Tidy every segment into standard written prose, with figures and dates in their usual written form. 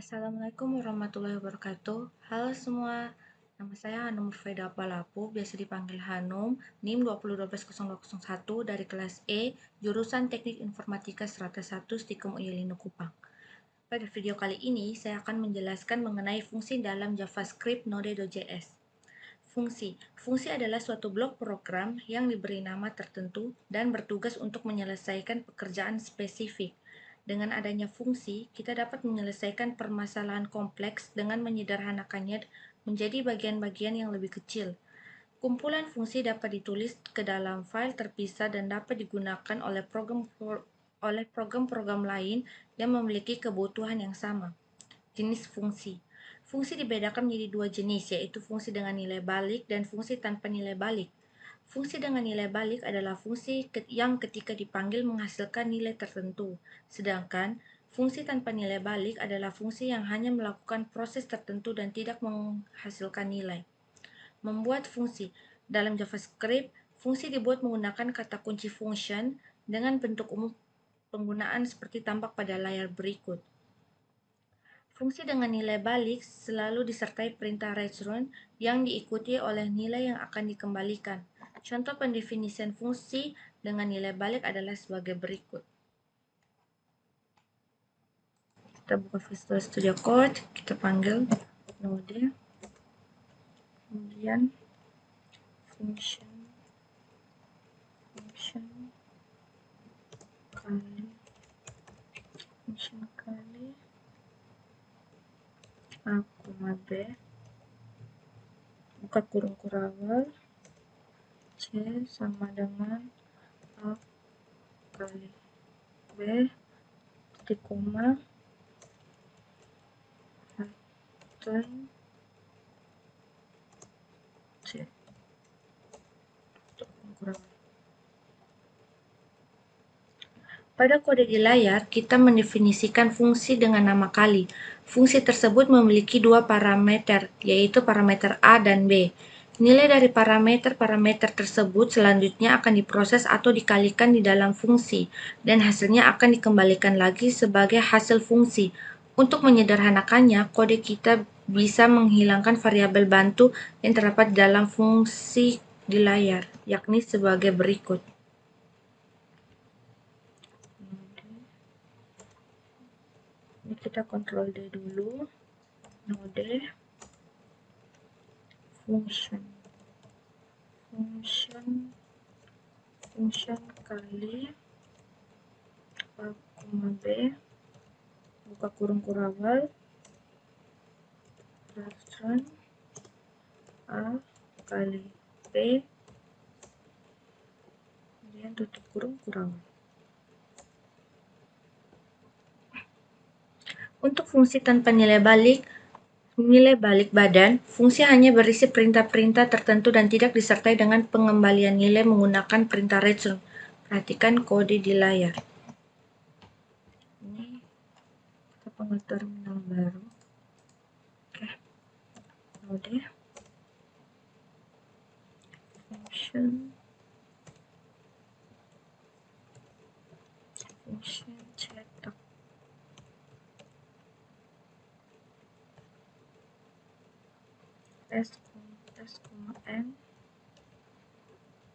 Assalamualaikum warahmatullahi wabarakatuh. Halo semua, nama saya Hanum Murfaida Palapu, biasa dipanggil Hanum, NIM 2012001 dari kelas E, jurusan Teknik Informatika Strata 1 Stikom Uyelinu Kupang. Pada video kali ini, saya akan menjelaskan mengenai fungsi dalam JavaScript Node.js. Fungsi adalah suatu blok program yang diberi nama tertentu dan bertugas untuk menyelesaikan pekerjaan spesifik. Dengan adanya fungsi, kita dapat menyelesaikan permasalahan kompleks dengan menyederhanakannya menjadi bagian-bagian yang lebih kecil. Kumpulan fungsi dapat ditulis ke dalam file terpisah dan dapat digunakan oleh program-program lain yang memiliki kebutuhan yang sama. Jenis fungsi. Fungsi dibedakan menjadi dua jenis, yaitu fungsi dengan nilai balik dan fungsi tanpa nilai balik. Fungsi dengan nilai balik adalah fungsi yang ketika dipanggil menghasilkan nilai tertentu, sedangkan fungsi tanpa nilai balik adalah fungsi yang hanya melakukan proses tertentu dan tidak menghasilkan nilai. Membuat fungsi. Dalam JavaScript, fungsi dibuat menggunakan kata kunci function dengan bentuk umum penggunaan seperti tampak pada layar berikut. Fungsi dengan nilai balik selalu disertai perintah return yang diikuti oleh nilai yang akan dikembalikan. Contoh pendefinisian fungsi dengan nilai balik adalah sebagai berikut. Kita buka Visual Studio Code, kita panggil node, kemudian function kali A, B, buka kurung kurawal, C sama dengan A kali B, titik koma, return C, kurung kurawal. Pada kode di layar, kita mendefinisikan fungsi dengan nama kali. Fungsi tersebut memiliki dua parameter, yaitu parameter A dan B. Nilai dari parameter tersebut selanjutnya akan diproses atau dikalikan di dalam fungsi, dan hasilnya akan dikembalikan lagi sebagai hasil fungsi. Untuk menyederhanakannya, kode kita bisa menghilangkan variabel bantu yang terdapat dalam fungsi di layar, yakni sebagai berikut. Ini kita Ctrl D dulu, node, function kali A, B, buka kurung kurawal, return A kali B, kemudian tutup kurung kurawal. Untuk fungsi tanpa nilai balik badan, fungsi hanya berisi perintah-perintah tertentu dan tidak disertai dengan pengembalian nilai menggunakan perintah return. Perhatikan kode di layar. Ini kita panggil terminal baru. Oke. Node, function cetak. S, N,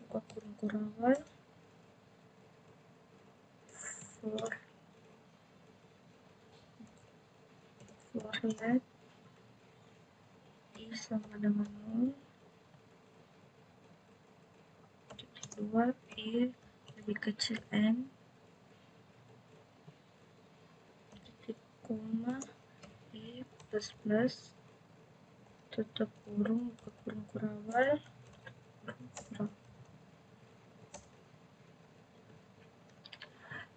buka kurung kurawal, for let I sama dengan 0, titik 2, I lebih kecil N, titik koma, I plus, tutup kurung, buka kurung kurawal,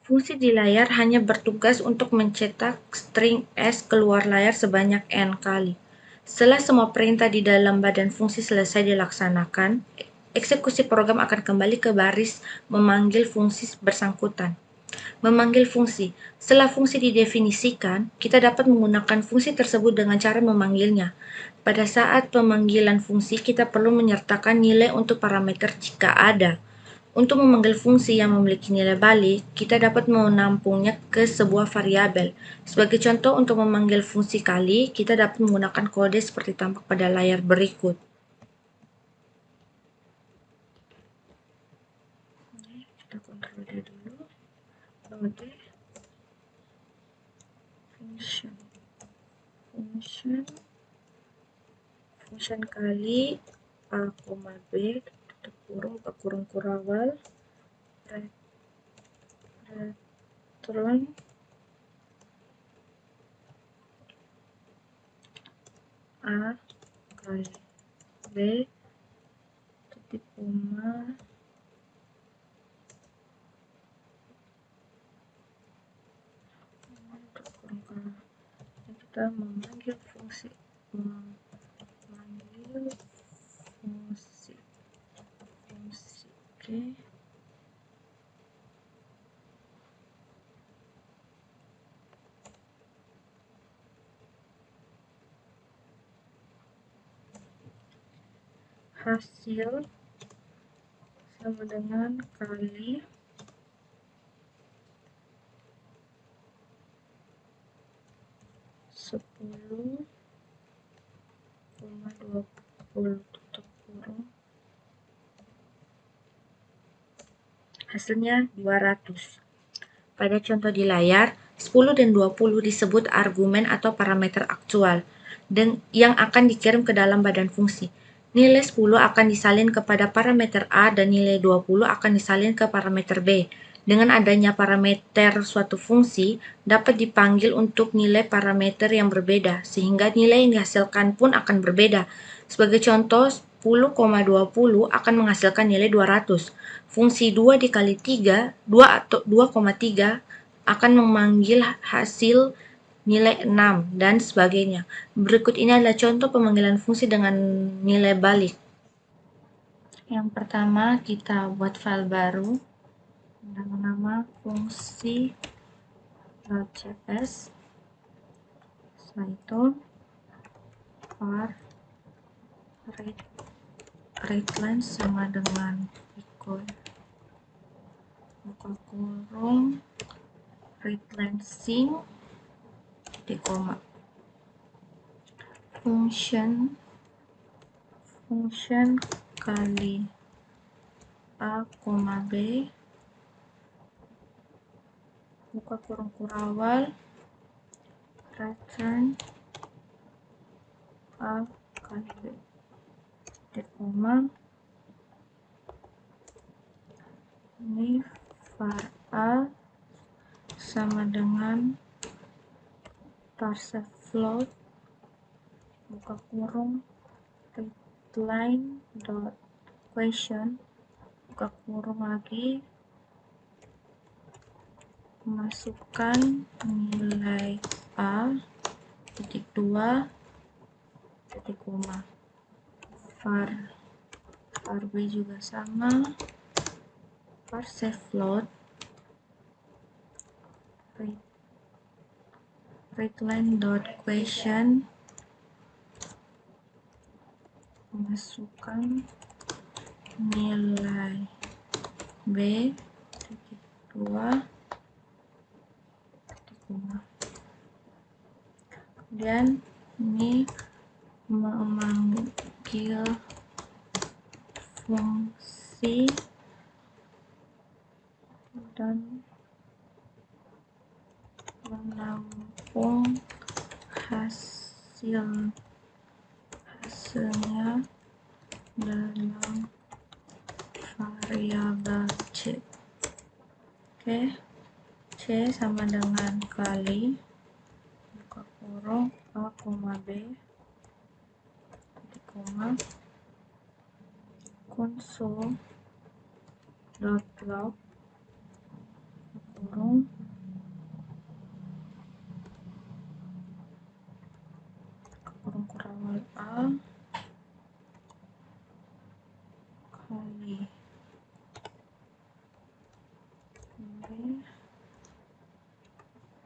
Fungsi di layar hanya bertugas untuk mencetak string S keluar layar sebanyak N kali. Setelah semua perintah di dalam badan fungsi selesai dilaksanakan, eksekusi program akan kembali ke baris memanggil fungsi bersangkutan. Memanggil fungsi. Setelah fungsi didefinisikan, kita dapat menggunakan fungsi tersebut dengan cara memanggilnya. Pada saat pemanggilan fungsi, kita perlu menyertakan nilai untuk parameter jika ada. Untuk memanggil fungsi yang memiliki nilai balik, kita dapat menampungnya ke sebuah variabel. Sebagai contoh, untuk memanggil fungsi kali, kita dapat menggunakan kode seperti tampak pada layar berikut. Kita kontrol dia dulu. Kode function kali A, B, tutup kurung, buka kurung kurawal, return A kali B, titik koma, kita memanggil fungsi oke. Hasil sama dengan kali 10,20 tutup kurung, hasilnya 200. Pada contoh di layar, 10 dan 20 disebut argumen atau parameter aktual dan yang akan dikirim ke dalam badan fungsi. Nilai 10 akan disalin kepada parameter A dan nilai 20 akan disalin ke parameter B. Dengan adanya parameter suatu fungsi dapat dipanggil untuk nilai parameter yang berbeda, sehingga nilai yang dihasilkan pun akan berbeda. Sebagai contoh, 10,20 akan menghasilkan nilai 200. Fungsi 2 dikali 3, 2,3 akan memanggil hasil nilai 6, dan sebagainya. Berikut ini adalah contoh pemanggilan fungsi dengan nilai balik. Yang pertama, kita buat file baru dengan nama fungsi.cs. Setelah itu, var readline sama dengan equal buka kurung readline sing di koma. Function kali A, B, buka kurung kurawal, return A kali B, di koma. Ini var A sama dengan parse float, buka kurung, readline dot question, buka kurung lagi, masukkan nilai A, titik 2, titik koma. var B juga sama, parse float, readline dot question, masukkan nilai B, titik 2, titik koma. Kemudian ini memanggil fungsi dan menampung hasilnya dalam variabel C. Oke, C sama dengan kali buka kurung A, B, titik koma, console.log kurung kurawal A kali B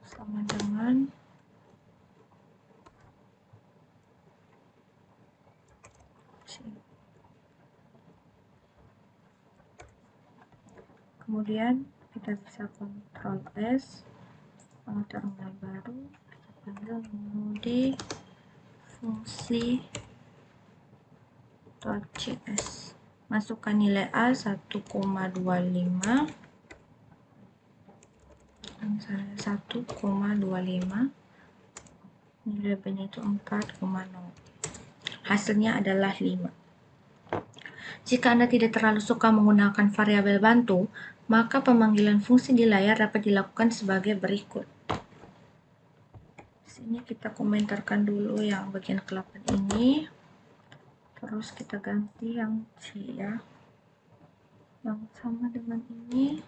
sama dengan C. Kemudian kita bisa Ctrl S, terminal baru, kita panggil node fungsi.cs. Masukkan nilai A 1,25, misalnya 1,25, nilai B-nya itu 4,0. Hasilnya adalah 5. Jika Anda tidak terlalu suka menggunakan variabel bantu, maka pemanggilan fungsi di layar dapat dilakukan sebagai berikut. Sini kita komentarkan dulu yang bagian ke-8 ini. Terus kita ganti yang C ya. Yang sama dengan ini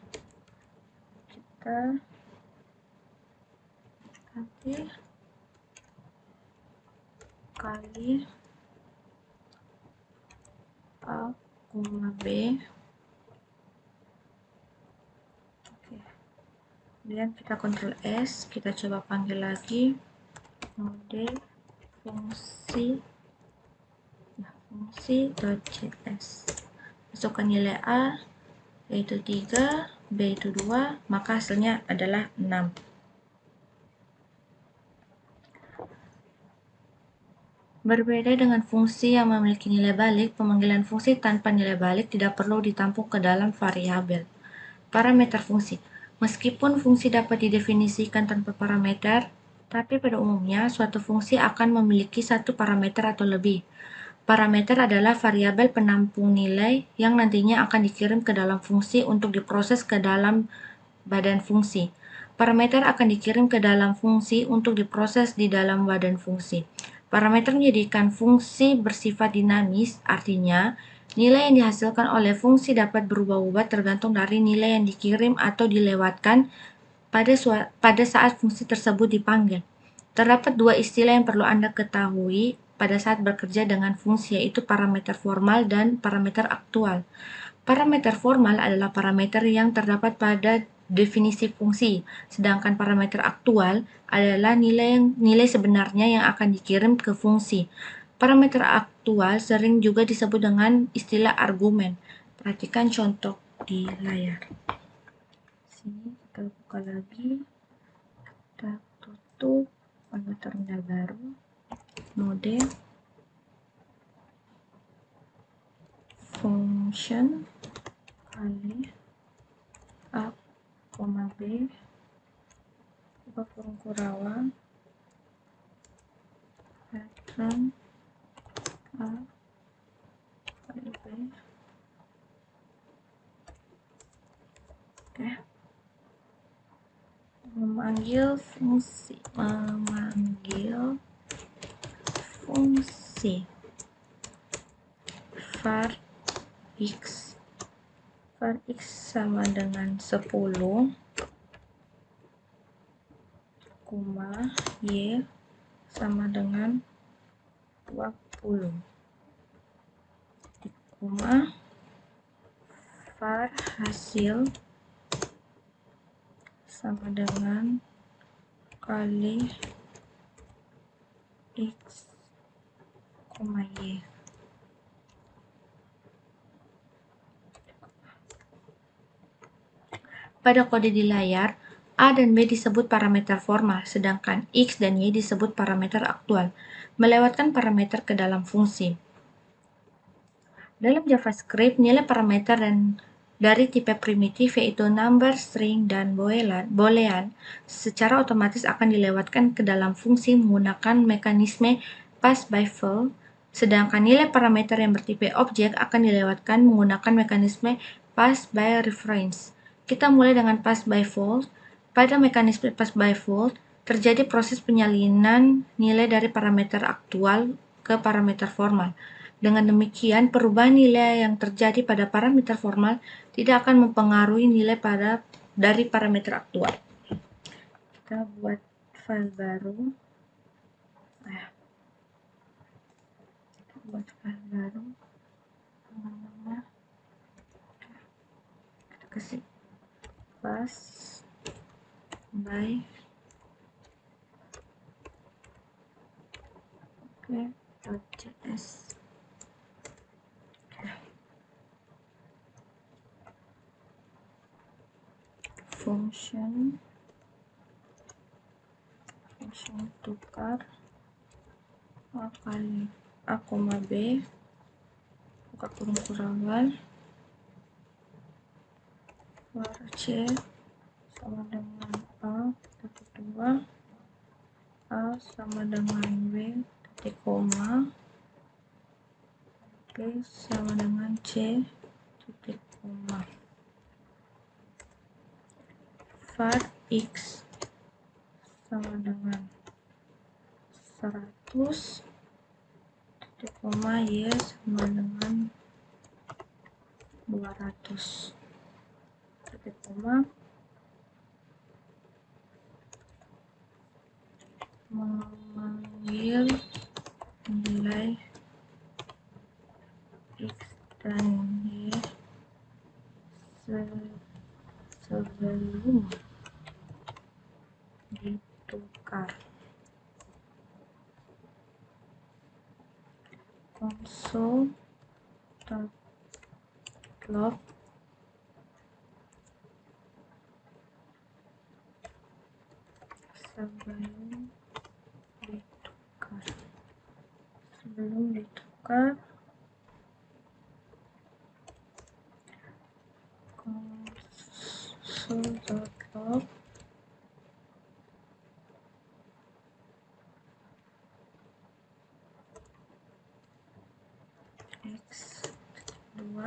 kita ganti kali A, B. Oke. Kemudian kita Ctrl S, kita coba panggil lagi node fungsi.cs. Masukkan nilai A yaitu 3, B itu 2, maka hasilnya adalah 6. Berbeda dengan fungsi yang memiliki nilai balik, pemanggilan fungsi tanpa nilai balik tidak perlu ditampung ke dalam variabel. Parameter fungsi. Meskipun fungsi dapat didefinisikan tanpa parameter, tapi pada umumnya suatu fungsi akan memiliki satu parameter atau lebih. Parameter adalah variabel penampung nilai yang nantinya akan dikirim ke dalam fungsi untuk diproses ke dalam badan fungsi. Parameter akan dikirim ke dalam fungsi untuk diproses di dalam badan fungsi. Parameter menjadikan fungsi bersifat dinamis, artinya nilai yang dihasilkan oleh fungsi dapat berubah-ubah tergantung dari nilai yang dikirim atau dilewatkan pada saat fungsi tersebut dipanggil. Terdapat dua istilah yang perlu Anda ketahui pada saat bekerja dengan fungsi, yaitu parameter formal dan parameter aktual. Parameter formal adalah parameter yang terdapat pada definisi fungsi, sedangkan parameter aktual adalah nilai sebenarnya yang akan dikirim ke fungsi. Parameter aktual sering juga disebut dengan istilah argumen. Perhatikan contoh di layar. Sini kita buka lagi, kita tutup, panggil terminal baru, node function kali A, B, buka kurung kurawang, pattern A kali B. Oke. Memanggil fungsi var x sama dengan 10, y sama dengan 20, var hasil sama dengan kali x, y. Pada kode di layar, A dan B disebut parameter formal, sedangkan X dan Y disebut parameter aktual, melewatkan parameter ke dalam fungsi. Dalam JavaScript, nilai parameter dari tipe primitif yaitu number, string, dan boolean secara otomatis akan dilewatkan ke dalam fungsi menggunakan mekanisme pass by default, sedangkan nilai parameter yang bertipe objek akan dilewatkan menggunakan mekanisme pass by reference. Kita mulai dengan pass by default. Pada mekanisme pass by default, terjadi proses penyalinan nilai dari parameter aktual ke parameter formal. Dengan demikian, perubahan nilai yang terjadi pada parameter formal tidak akan mempengaruhi nilai dari parameter aktual. Kita buat file baru. Nama kita kasih pass by .cs. function tukar A kali A, B buka kurung kurangan var C sama dengan A titik 2 A sama dengan B titik koma B sama dengan C titik koma. Var X sama dengan 100 titik koma Y sama dengan 200 titik koma. Memanggil nilai X dan Y sebelum ditukar. Console.log sebelum ditukar console.log X2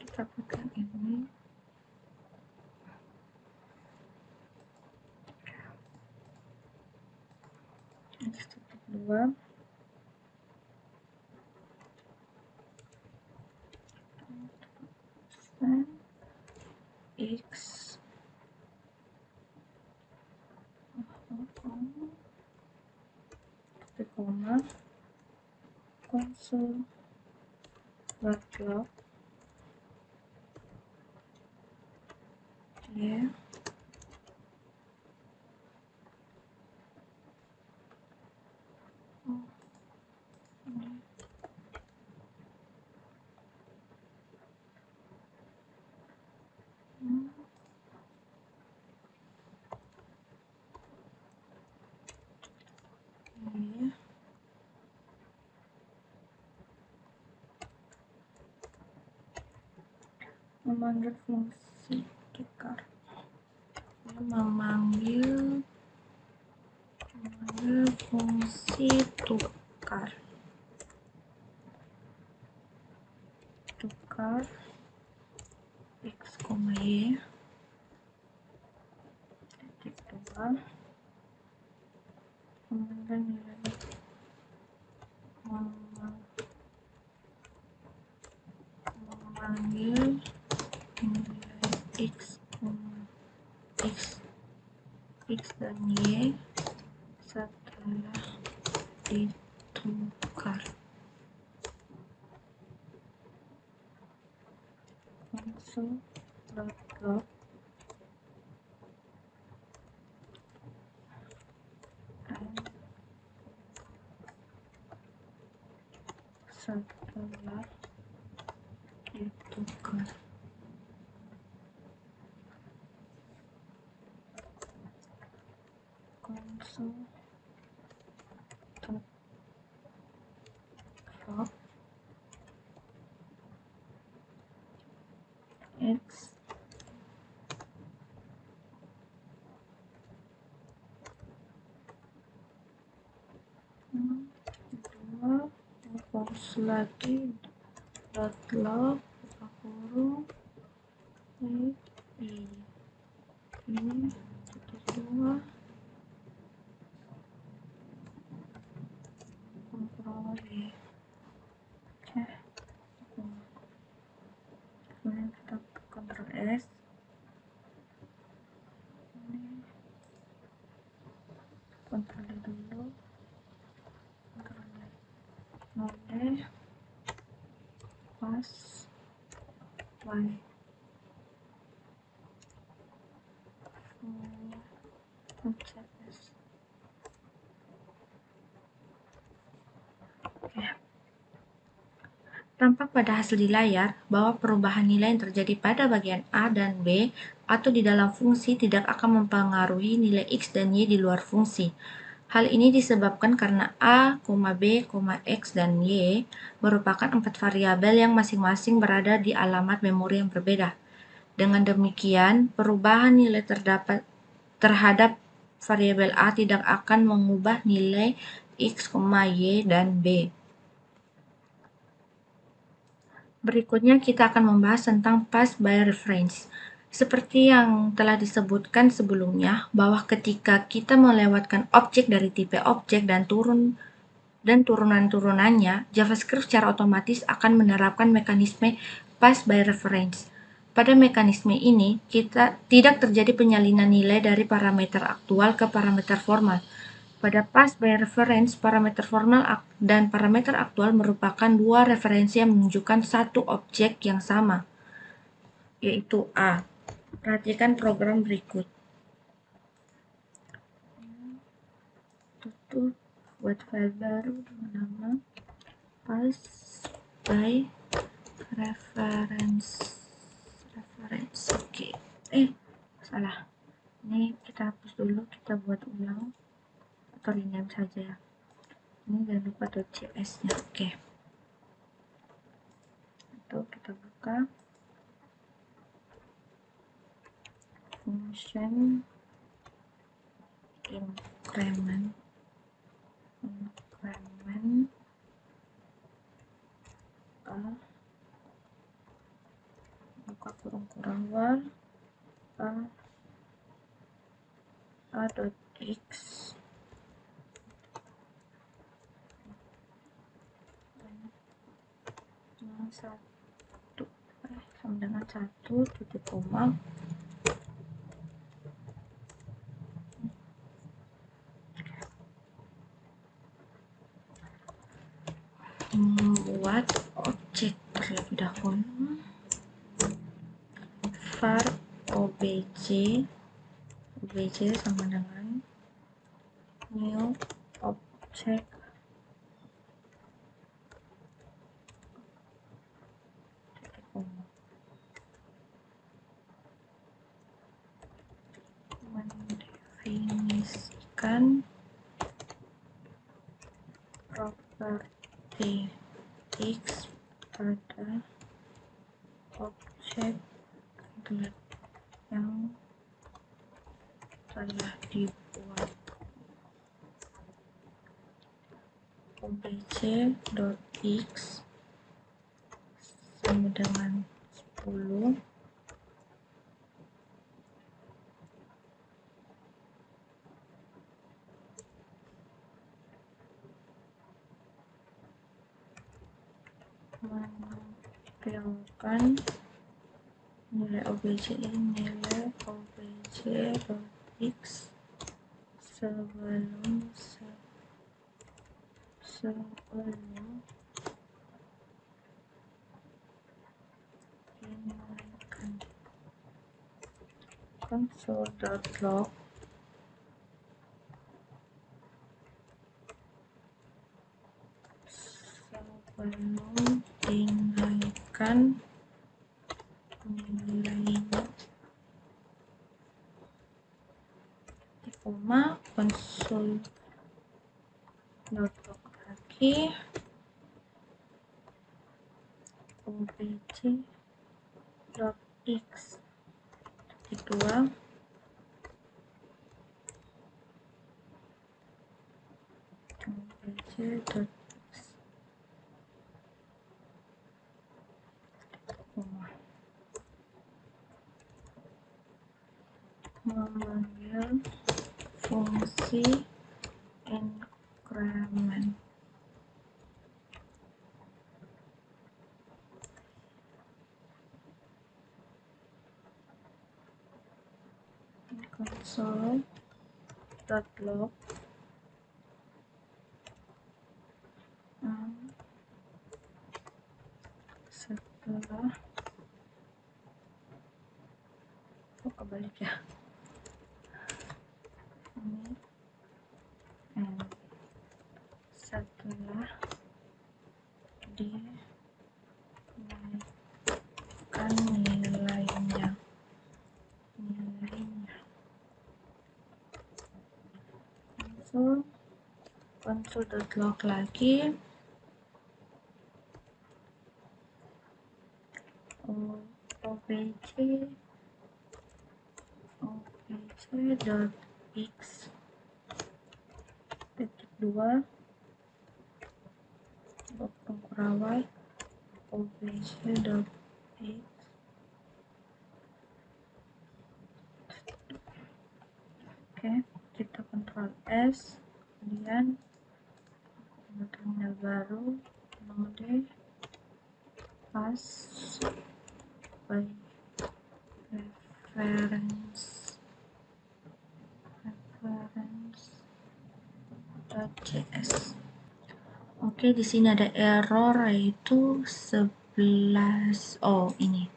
kita pegang ini X2 X titik koma console.log Y memanggil fungsi tukar memanggil fungsi tukar X, Y titik 2 kemudian nilai memanggil nilai X dan Y setelah ditukar. Console.log setelah ditukar. Console.log X dua lagi .log buka kurung ini titik 2 kontrol Y. Oke, kemudian kita kontrol S ini kontrol D dulu node pas Y pencet S Tampak pada hasil di layar bahwa perubahan nilai yang terjadi pada bagian A dan B atau di dalam fungsi tidak akan mempengaruhi nilai X dan Y di luar fungsi. Hal ini disebabkan karena A, B, X, dan Y merupakan 4 variabel yang masing-masing berada di alamat memori yang berbeda. Dengan demikian, perubahan nilai terhadap variabel A tidak akan mengubah nilai X, Y, dan B. Berikutnya kita akan membahas tentang pass by reference. Seperti yang telah disebutkan sebelumnya, bahwa ketika kita melewatkan objek dari tipe objek dan turunan-turunannya, JavaScript secara otomatis akan menerapkan mekanisme pass by reference. Pada mekanisme ini, kita tidak terjadi penyalinan nilai dari parameter aktual ke parameter formal. Pada pass by reference, parameter formal dan parameter aktual merupakan dua referensi yang menunjukkan satu objek yang sama, yaitu A. Perhatikan program berikut. Tutup, buat file baru dengan nama pass by reference. Oke. Salah. Ini kita hapus dulu, kita buat ulang atau rename saja ya. Ini jangan lupa .cs nya. Oke. Itu kita buka function increment buka kurung var a.x sama dengan 1 titik koma membuat objek terlebih dahulu. Var obj sama dengan new object mendefinisikan properti X pada objek yang telah dibuat. Obj.x sama dengan 10 menampilkan nilai obj ini, nilai obj.x sebelum dinaikkan. Console.log sebelum dinaikkan nilainya, console.log lagi obj.x kedua obj.x memanggil fungsi increment. Console.log setelah kebalik ya, ini setelah menambahkan nilainya. Console.log lagi, obj dot x titik 2 awal obj dot x. Oke, kita Ctrl S, kemudian terminal baru, node pass by reference.js. Oke, di sini ada error yaitu 11. Oh, ini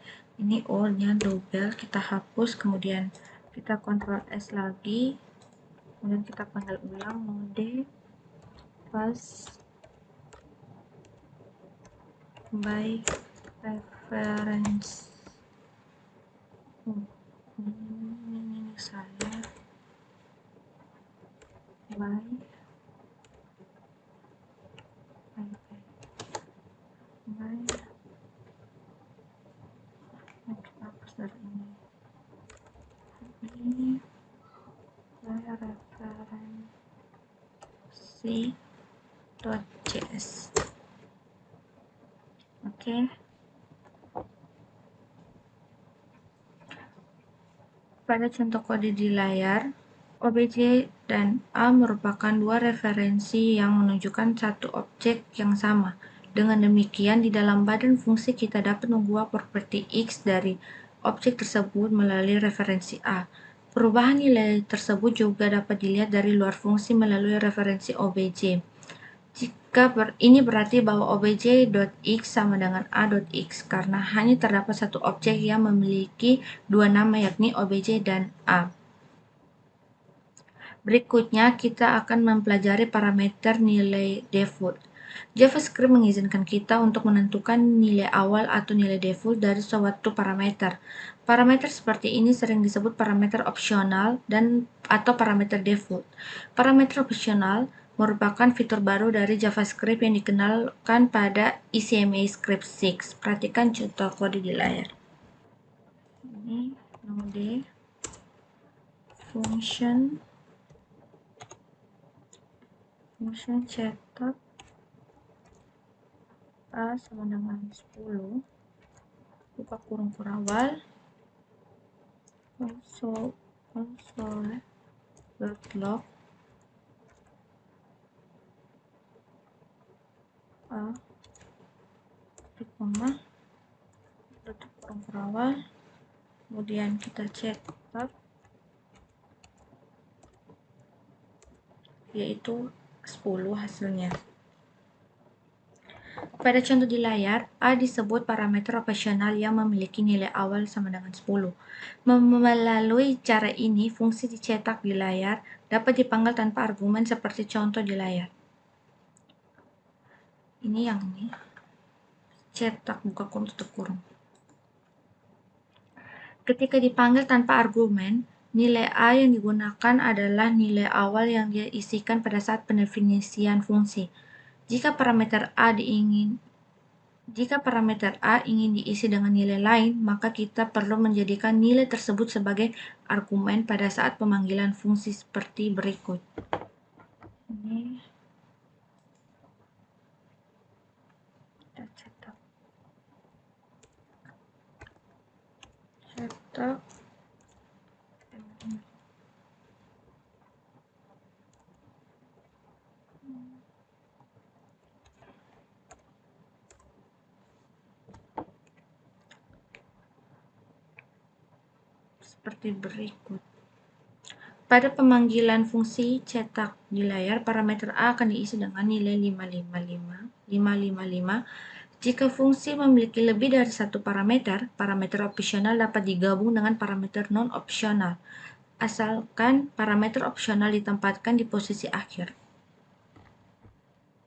O-nya double, kita hapus, kemudian kita Ctrl S lagi, kemudian kita panggil ulang node pass by reference. Ini saya by kita hapus dari ini by referensi.js. Oke. Pada contoh kode di layar, obj dan A merupakan dua referensi yang menunjukkan satu objek yang sama. Dengan demikian, di dalam badan fungsi kita dapat mengubah properti X dari objek tersebut melalui referensi A. Perubahan nilai tersebut juga dapat dilihat dari luar fungsi melalui referensi obj. Ini berarti bahwa obj.x sama dengan a.x karena hanya terdapat satu objek yang memiliki dua nama, yakni obj dan a. Berikutnya kita akan mempelajari parameter nilai default. JavaScript mengizinkan kita untuk menentukan nilai awal atau nilai default dari suatu parameter. Parameter seperti ini sering disebut parameter opsional atau parameter default. Parameter opsional merupakan fitur baru dari JavaScript yang dikenalkan pada ECMAScript 6. Perhatikan contoh kode di layar. Ini node function cetak A sama dengan 10, buka kurung kurawal, console.log A titik koma, tutup kurung kurawal, kemudian kita cetak yaitu 10 hasilnya. Pada contoh di layar, A disebut parameter operasional yang memiliki nilai awal sama dengan 10. Melalui cara ini, fungsi dicetak di layar dapat dipanggil tanpa argumen seperti contoh di layar. Ini yang ini, cetak buka kurung tutup kurung. Ketika dipanggil tanpa argumen, nilai A yang digunakan adalah nilai awal yang dia isikan pada saat pendefinisian fungsi. Jika parameter A ingin diisi dengan nilai lain, maka kita perlu menjadikan nilai tersebut sebagai argumen pada saat pemanggilan fungsi seperti berikut. Ini kita cetak seperti berikut. Pada pemanggilan fungsi cetak di layar, parameter A akan diisi dengan nilai 555. Jika fungsi memiliki lebih dari satu parameter, parameter opsional dapat digabung dengan parameter non-opsional, asalkan parameter opsional ditempatkan di posisi akhir.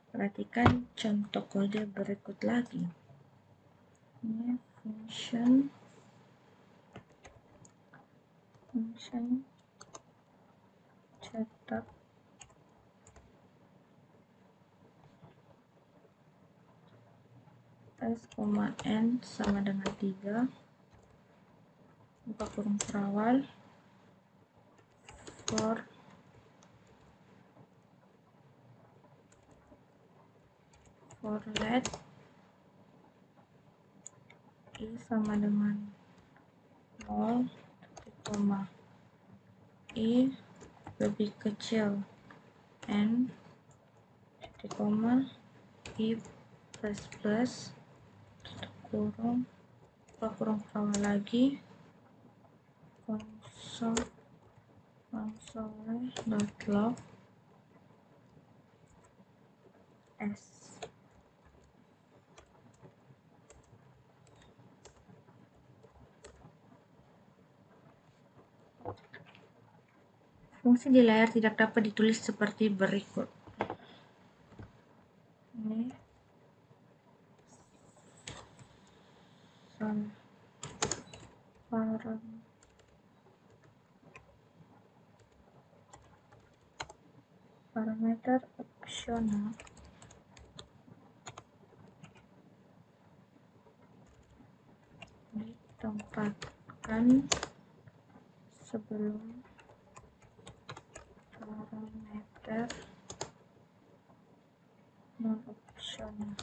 Perhatikan contoh kode berikut lagi. Ini function cetak S, N sama dengan 3, buka kurung terawal, for let I sama dengan 0, koma I lebih kecil N, koma I plus kurung, buka kurung terawal lagi, console.log S. Fungsi di layar tidak dapat ditulis seperti berikut. Ini parameter opsional ditempatkan sebelum parameter non opsional.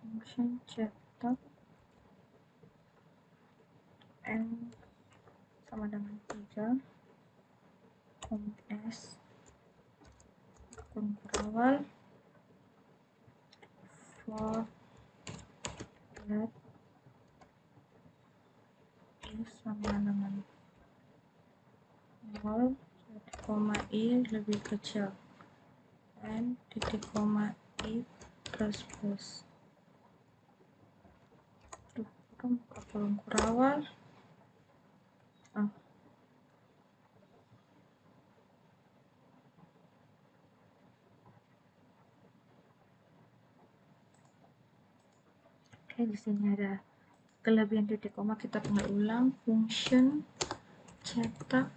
Function cetak N sama dengan 3, S kurung terawal, for let I sama dengan 0, koma I lebih kecil N, koma I plus buka kurung terawal, Oke, di sini ada kelebihan titik koma, kita tinggal ulang. Function cetak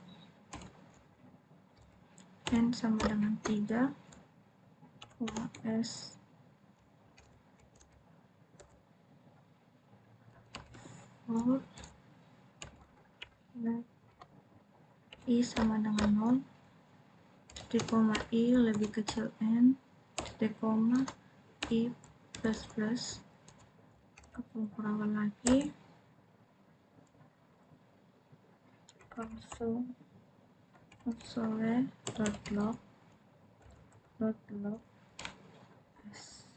N sama dengan 3, S for let I sama dengan 0, titik koma I lebih kecil N, titik koma I plus kurang lagi, console.log S.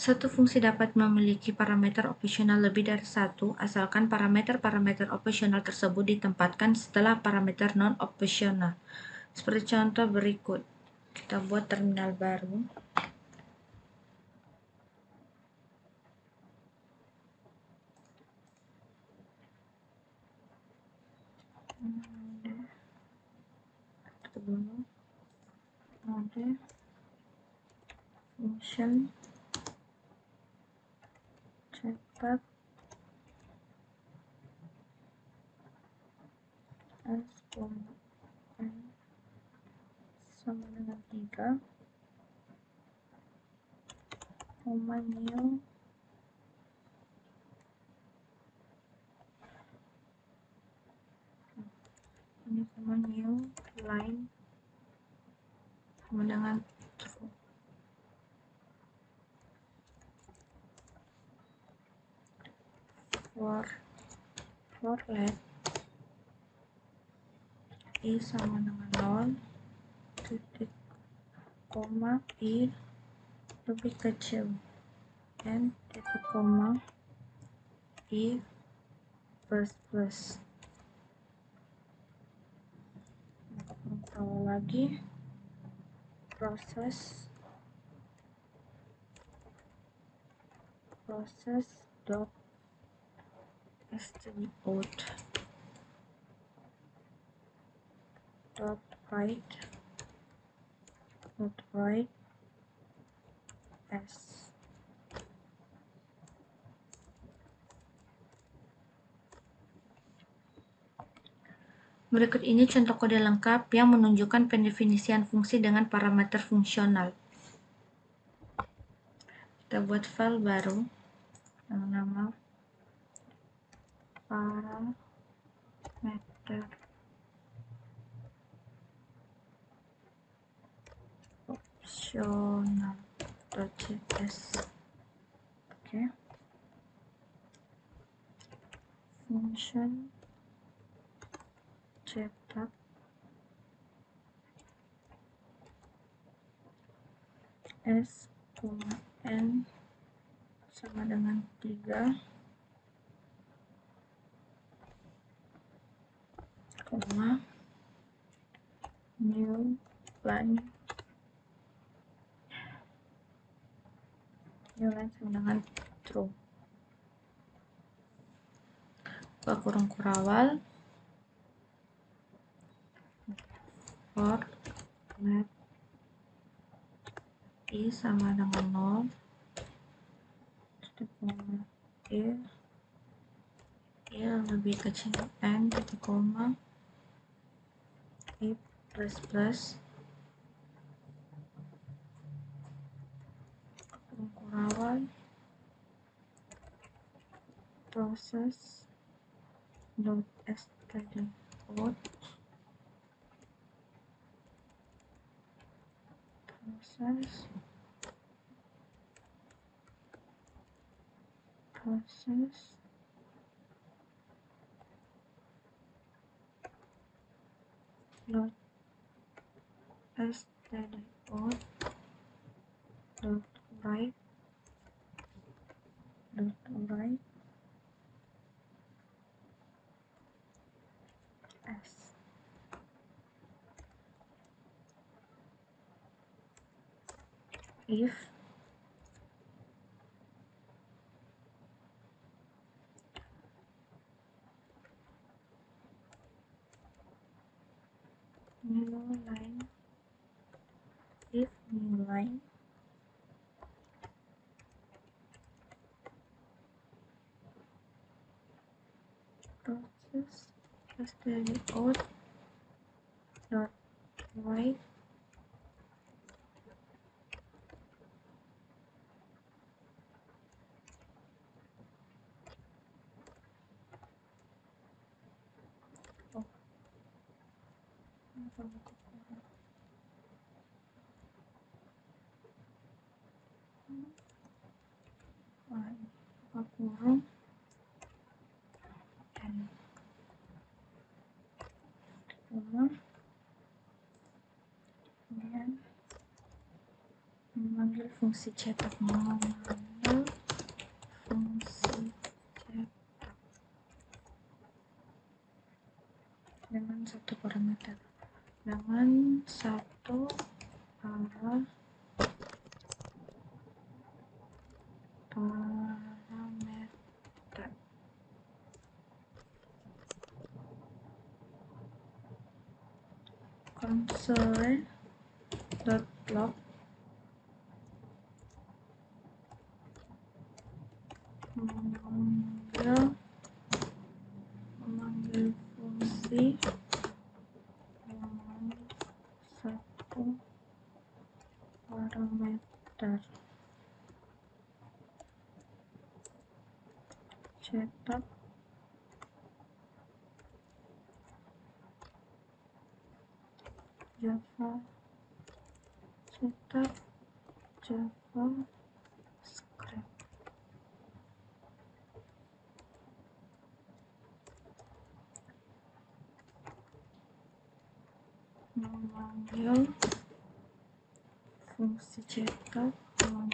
Satu fungsi dapat memiliki parameter opsional lebih dari satu, asalkan parameter-parameter opsional tersebut ditempatkan setelah parameter non-opsional. Seperti contoh berikut. Kita buat terminal baru. Ada function cetak S, N sama dengan 3, new ini new line sama dengan true. For let I sama dengan 0, titik koma I lebih kecil N, titik koma I plus lagi proses dot stdout dot write s. Berikut ini contoh kode lengkap yang menunjukkan pendefinisian fungsi dengan parameter fungsional. Kita buat file baru yang nama parameter optional.js. Oke. Function cetak s, n sama dengan 3, new line sama dengan true. Buka kurung kurawal for let i sama dengan 0, i lebih kecil n, titik koma, i plus plus, kurung kurawal proses dot stdout proses dot stdout dot write s. If new line process stdout dot write kurung n, kemudian memanggil fungsi cetak dengan satu parameter, dengan satu parameter console.log memanggil fungsi dengan satu parameter cetak JavaScript. Memanggil fungsi cetak dengan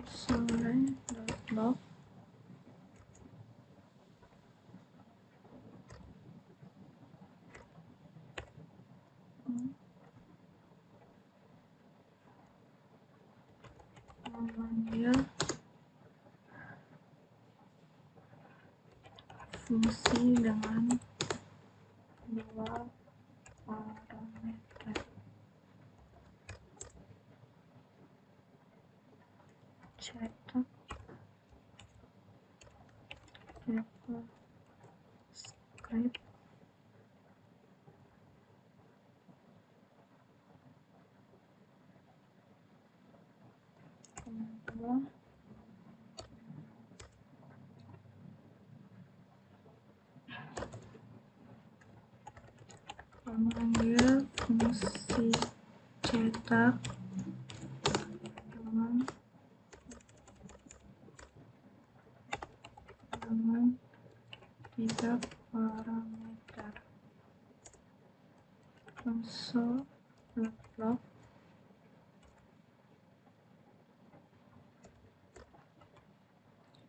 console.log memanggil fungsi dengan dua parameter, cetak JavaScript kedua memanggil fungsi cetak dengan tiga parameter, console.log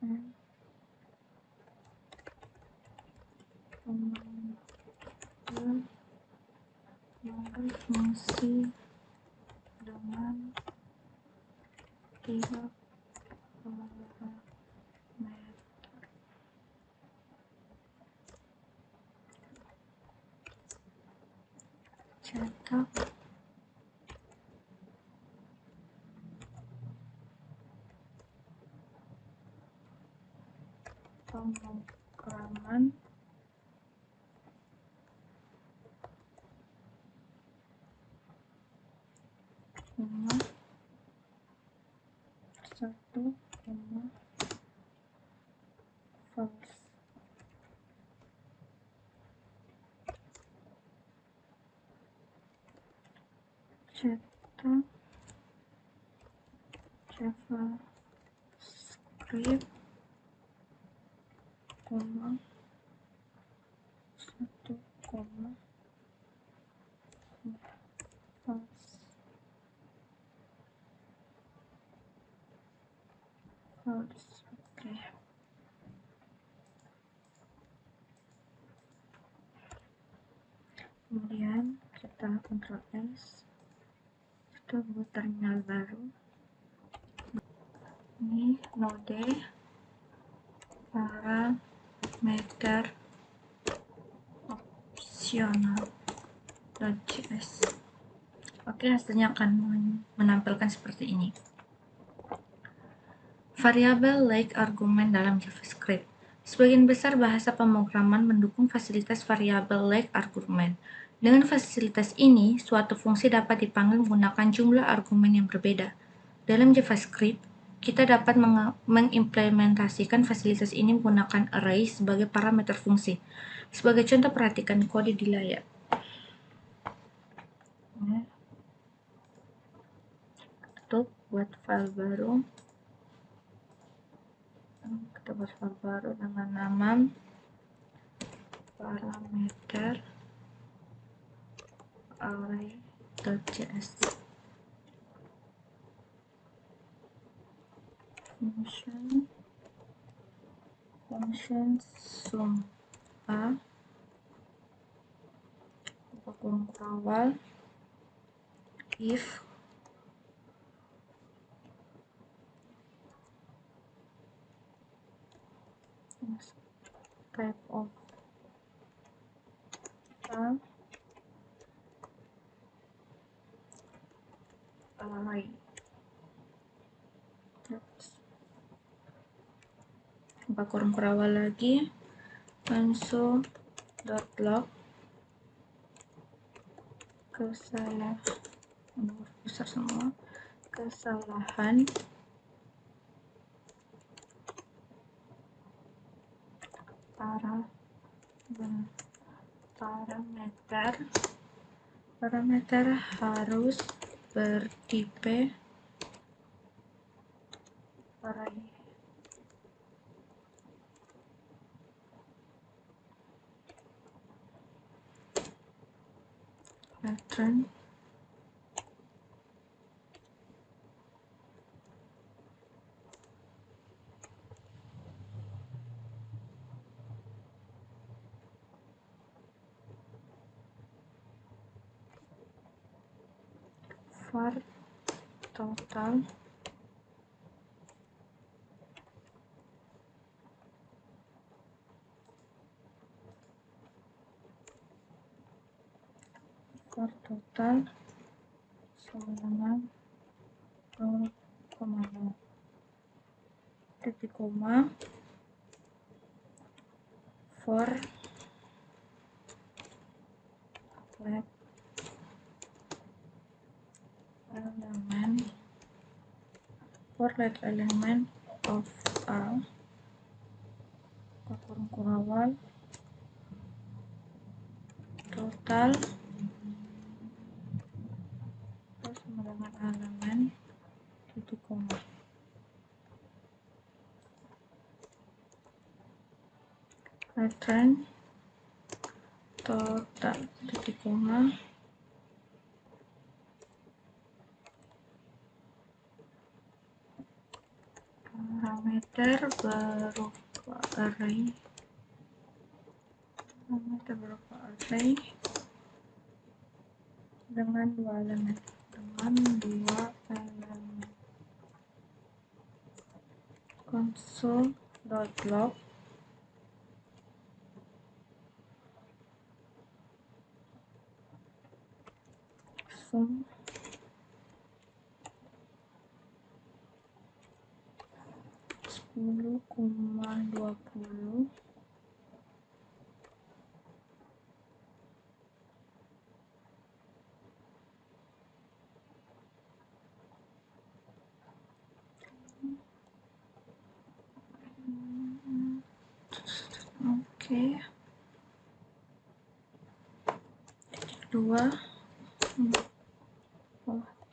and memanggil fungsi dengan tiga parameter, cetak pemrograman koma 1 koma false, cetak JavaScript koma 1 koma false, oke. Kemudian kita Ctrl S, kita buat terminal baru. Ini node parameter optional.js. Oke, hasilnya akan menampilkan seperti ini. Variabel like argumen dalam JavaScript. Sebagian besar bahasa pemrograman mendukung fasilitas variabel like argumen. Dengan fasilitas ini, suatu fungsi dapat dipanggil menggunakan jumlah argumen yang berbeda. Dalam JavaScript, kita dapat mengimplementasikan fasilitas ini menggunakan array sebagai parameter fungsi. Sebagai contoh, perhatikan kode di layar. Tutup, buat file baru. Kita buat file baru dengan nama parameter array.js. function sum a kurung awal if type of array. Buka kurung awal lagi, console.log kesalahan, besar semua, kesalahan parameter harus bertipe array. Pattern var total sama dengan titik koma for let element of A kurung awal total sama dengan elemen titik koma. Return total titik koma parameter berupa array dengan dua elemen console.log sum 10,20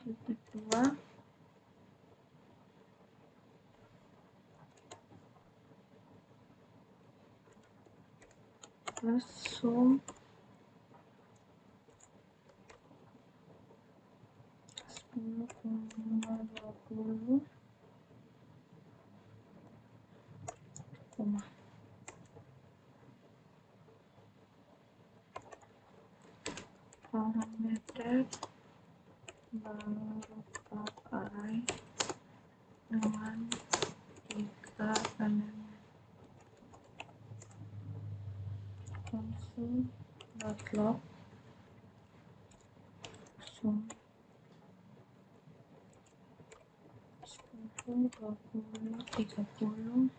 titik dua plus sum 10,20 koma parameter berupa array dengan 3 elemen console.log sum 10, 20, 30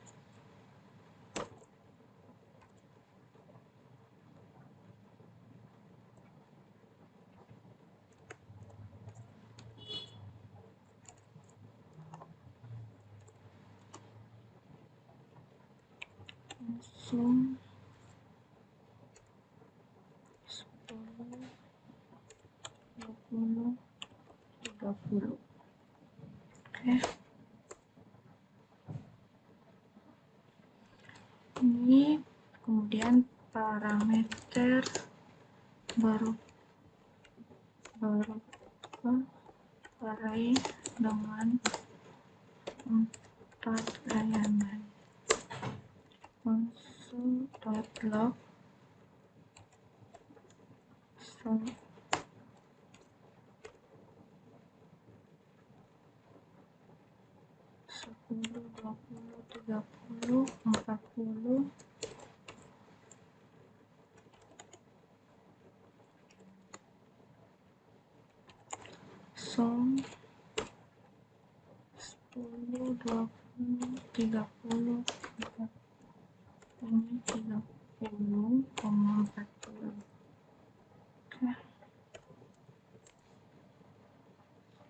sum 10, 20, 30. Oke. Ini kemudian parameter berupa array dengan 4 elemen console.log sum 10, 20, 30, 40 sum 10, 20, 30, 30, 40. Oke.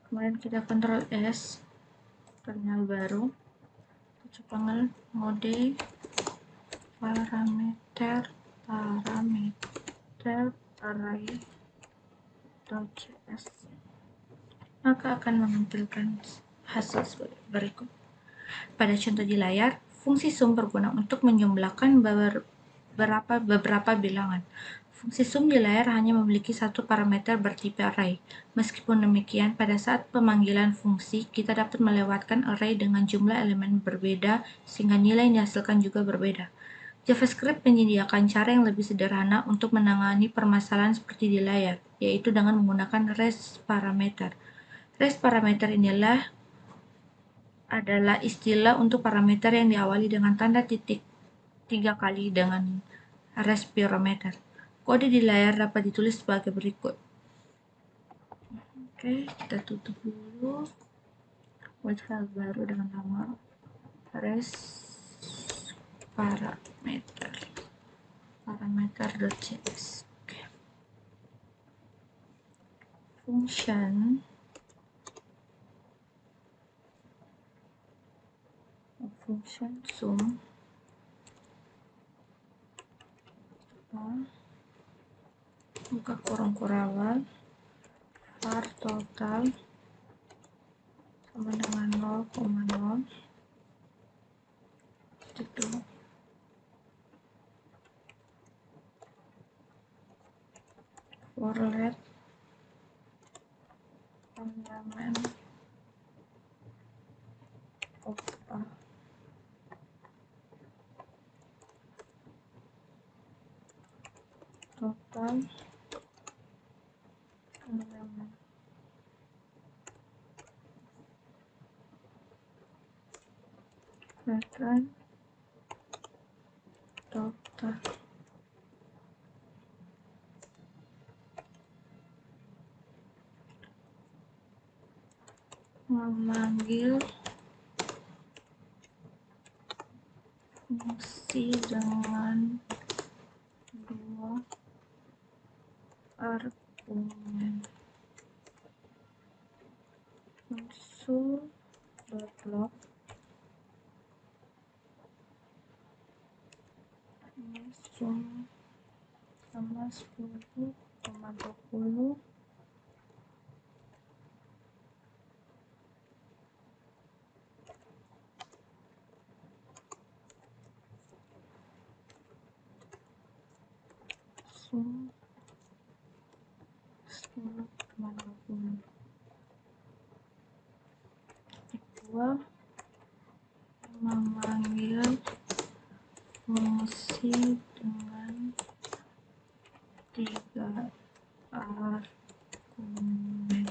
Kemudian kita Ctrl S, terminal baru, tutup panel mode parameter array.js, maka akan menampilkan hasil sebagai berikut. Pada contoh di layar, fungsi sum berguna untuk menjumlahkan beberapa bilangan. Fungsi sum di layar hanya memiliki satu parameter bertipe array. Meskipun demikian, pada saat pemanggilan fungsi, kita dapat melewatkan array dengan jumlah elemen berbeda sehingga nilai yang dihasilkan juga berbeda. JavaScript menyediakan cara yang lebih sederhana untuk menangani permasalahan seperti di layar, yaitu dengan menggunakan res parameter. Res parameter inilah adalah istilah untuk parameter yang diawali dengan tanda titik 3 kali dengan res parameter. Kode di layar dapat ditulis sebagai berikut. Oke, kita tutup dulu word file baru dengan nama res parameter.js. Okay. Function sum buka kurung kurawal var total sama dengan 0,0 itu for let elemen of a total elemen return total. Memanggil fungsi dengan dua argumen. Console.log ini sum sama 10,20 sum 10,20 equal memanggil fungsi dengan 3 argumen.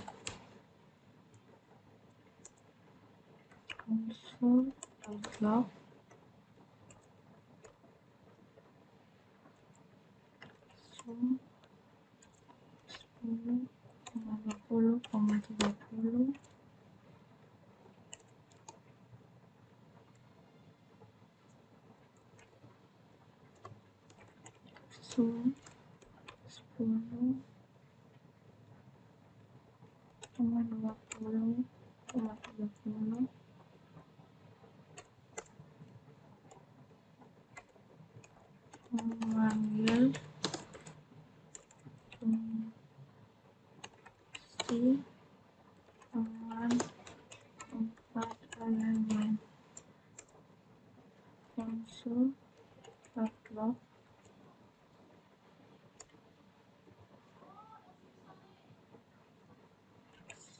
Console.log sum 10,20,30 sum 10,20,30 memanggil fungsi dengan 4 elemen. Console.log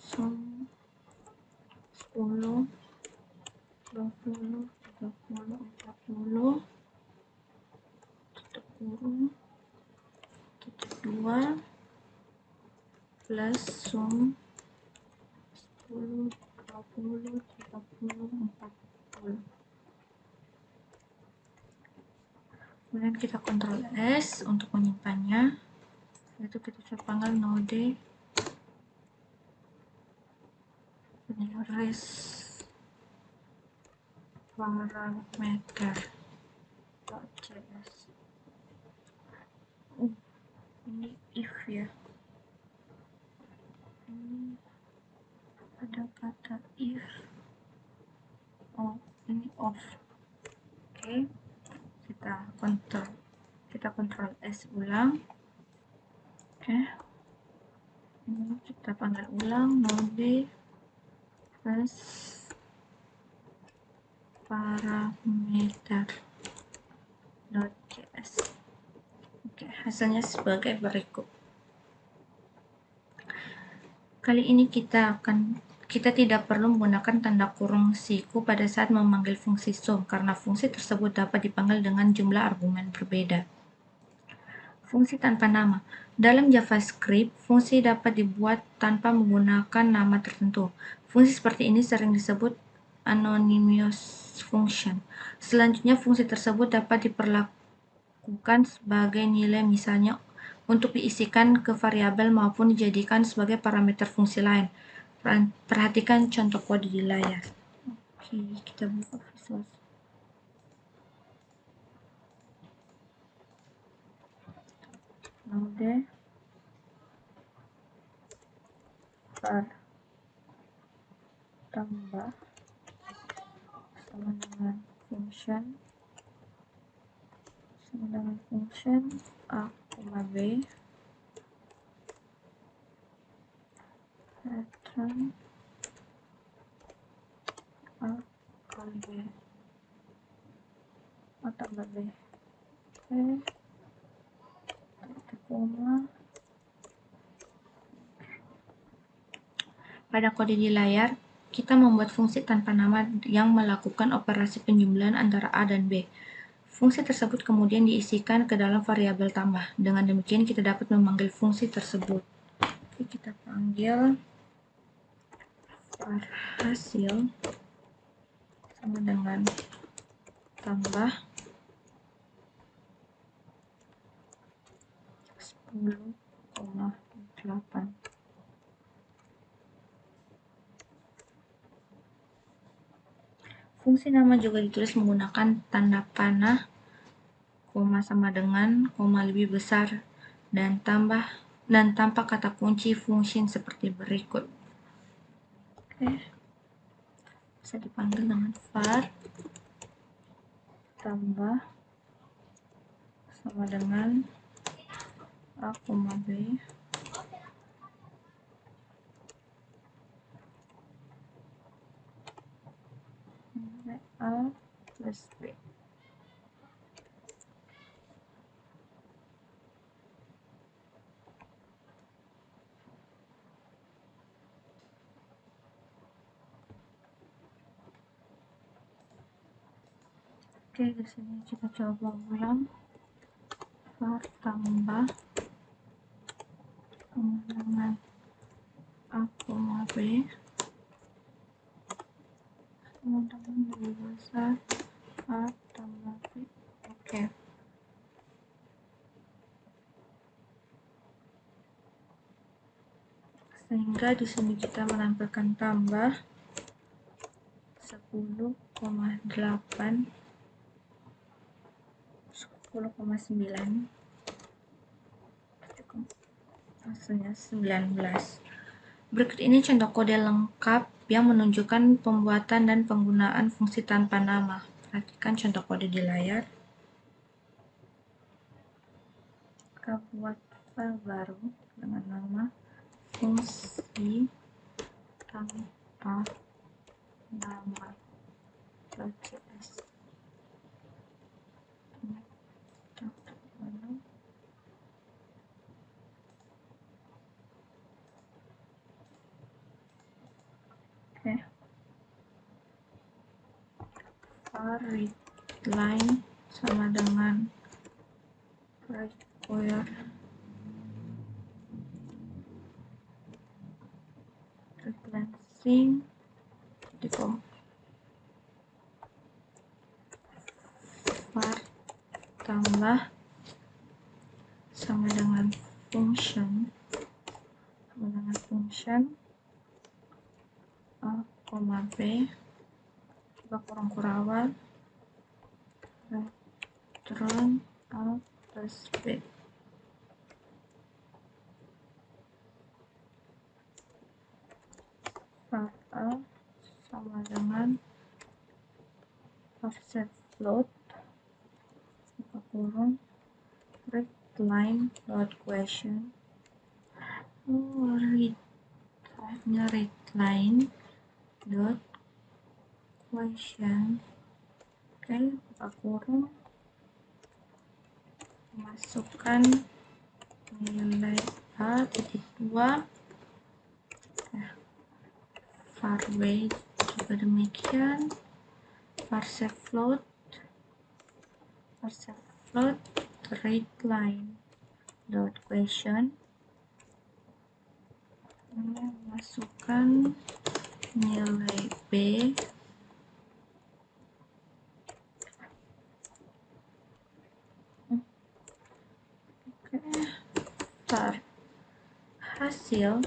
sum 10, 20, 30, 40 tutup kurung tutup 2 plus sum 10, 20, 30, 40. Kemudian kita Ctrl S untuk menyimpannya. Itu kita panggil node res parameter.js. Ini if ya. Ini ada kata if. Oh, ini off. Oke. Kita Ctrl S ulang. Oke. Ini kita panggil ulang node res parameter.js. Oke, hasilnya sebagai berikut. Kali ini kita tidak perlu menggunakan tanda kurung siku pada saat memanggil fungsi sum karena fungsi tersebut dapat dipanggil dengan jumlah argumen berbeda. Fungsi tanpa nama. Dalam JavaScript, fungsi dapat dibuat tanpa menggunakan nama tertentu. Fungsi seperti ini sering disebut anonymous function. Selanjutnya, fungsi tersebut dapat diperlakukan sebagai nilai, misalnya untuk diisikan ke variabel maupun dijadikan sebagai parameter fungsi lain. Perhatikan contoh kode di layar. Oke, kita buka Visual. Node var tambah sama dengan function a, b return a kali b tambah b. Oke, titik koma. Pada kode di layar, kita membuat fungsi tanpa nama yang melakukan operasi penjumlahan antara A dan B. Fungsi tersebut kemudian diisikan ke dalam variabel tambah. Dengan demikian, kita dapat memanggil fungsi tersebut. Oke, kita panggil var hasil sama dengan tambah 10,8. Fungsi nama juga ditulis menggunakan tanda panah, koma sama dengan, koma lebih besar, dan tanpa kata kunci function seperti berikut. Oke, bisa dipanggil dengan var tambah sama dengan a, b a plus b. Oke, di sini kita coba ulang. Var tambah dengan a, b sama dengan lebih besar a tambah b. Oke. Sehingga di sini kita menampilkan tambah 10,8, 10,9, hasilnya 19. Berikut ini contoh kode lengkap yang menunjukkan pembuatan dan penggunaan fungsi tanpa nama. Perhatikan contoh kode di layar. Kita buat file baru dengan nama fungsi tanpa nama.cs. Oke, var readline sama dengan require replacing var tambah sama dengan function a, b coba kurang kurawal return a plus b. Var a sama dengan offset float buka kurung readline dot question readline dot question. Oke, buka kurung, masukkan nilai a.2. var weight juga demikian, var float readline dot question, ini masukkan nilai B, oke, start hasil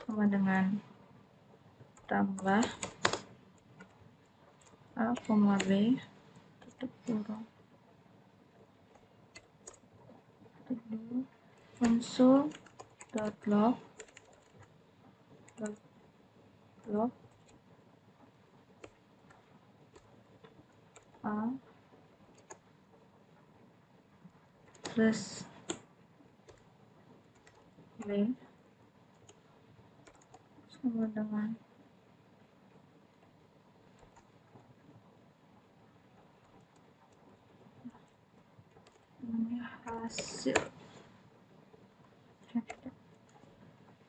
sama dengan tambah A, B, tutup kurung, console.log A plus B sama dengan ini hasil.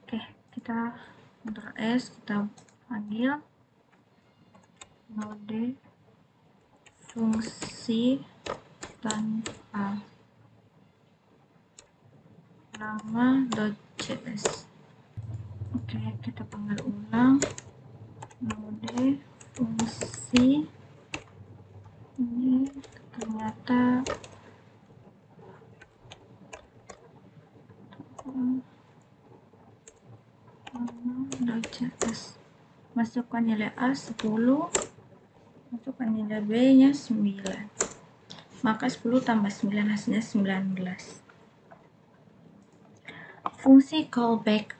Oke, kita Ctrl S, kita panggil node fungsi tanpa nama .js. Oke, kita panggil ulang node fungsi, ini ternyata .js. Masukkan nilai A 10, masukkan nilai B nya 9, maka 10 tambah 9 hasilnya 19. Fungsi callback,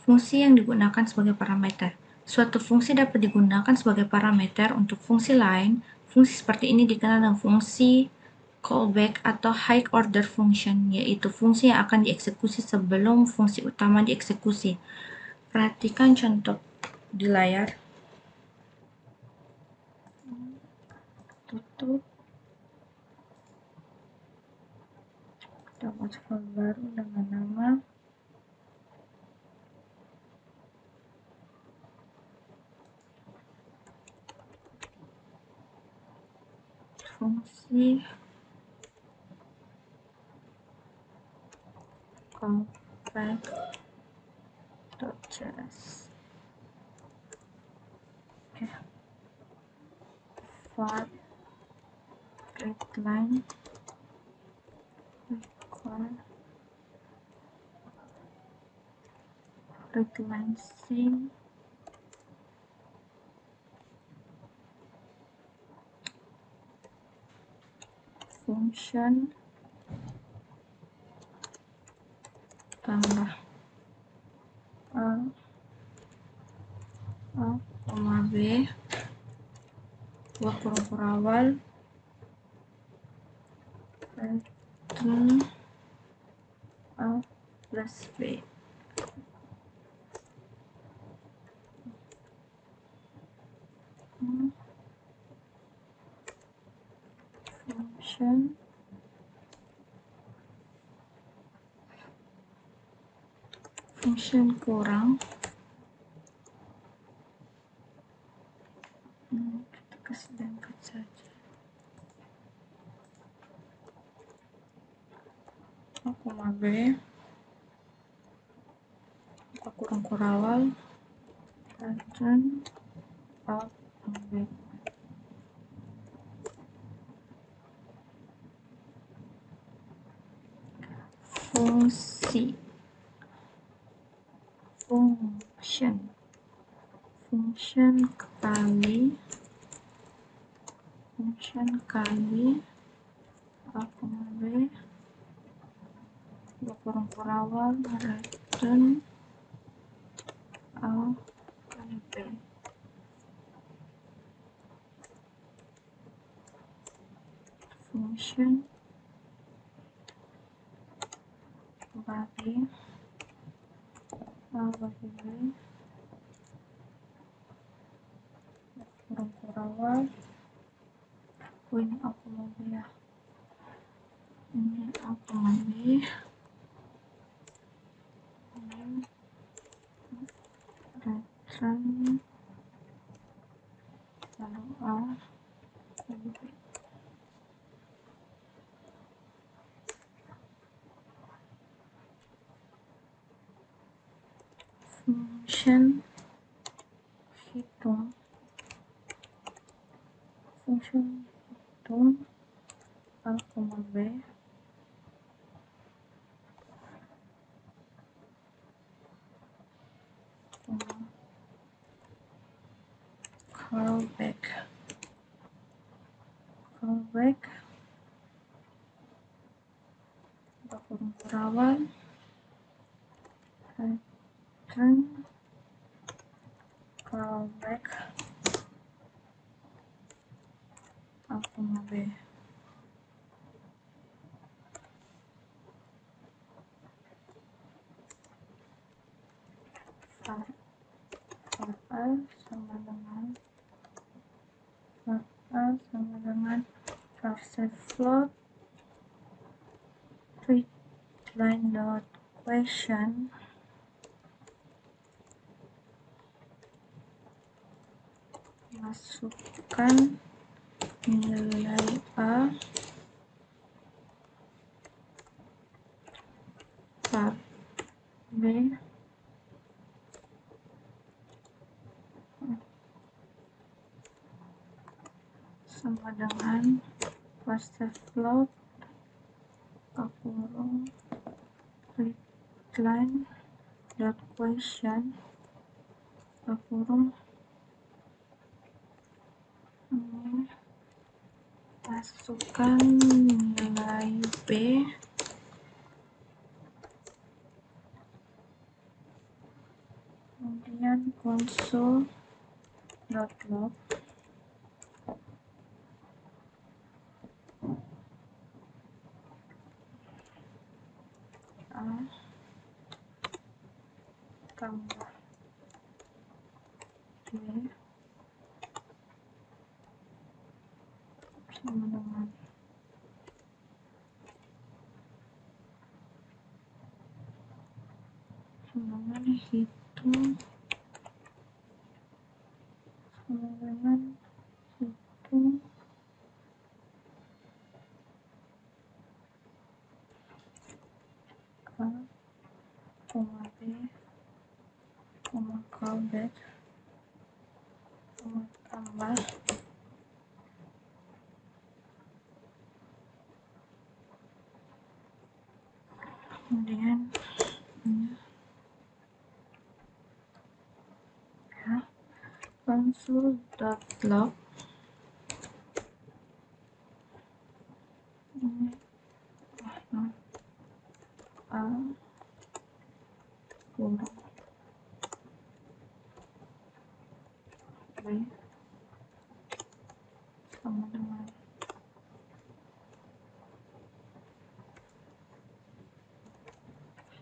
fungsi yang digunakan sebagai parameter. Suatu fungsi dapat digunakan sebagai parameter untuk fungsi lain. Fungsi seperti ini dikenal dengan fungsi callback atau high order function, yaitu fungsi yang akan dieksekusi sebelum fungsi utama dieksekusi. Perhatikan contoh di layar. Tutup. Kita buat file baru dengan nama fungsi callback.js. Oke. For readline readline sing function tambah A, B, dua kurung awal, return A plus B. Function kurang, kita kasih lengkap saja. A, B, kita kurung awal, return A, B. Fungsi function kali A, B, dua kurung awal, return A kali B. Function bagi A bagi B, kurung awal. Ini aku mau ya, ini aku mau B, return lalu A lalu B. function hitung A, B callback kurung perawan return callback A, B var A sama dengan var float readline dot question masukkan nilai A, var B sama dengan parser float kurung readline dot question kurung masukkan nilai B, kemudian console.log A tambah B sama dengan hitung A, B, callback tambah kemudian console.log A kurung B sama dengan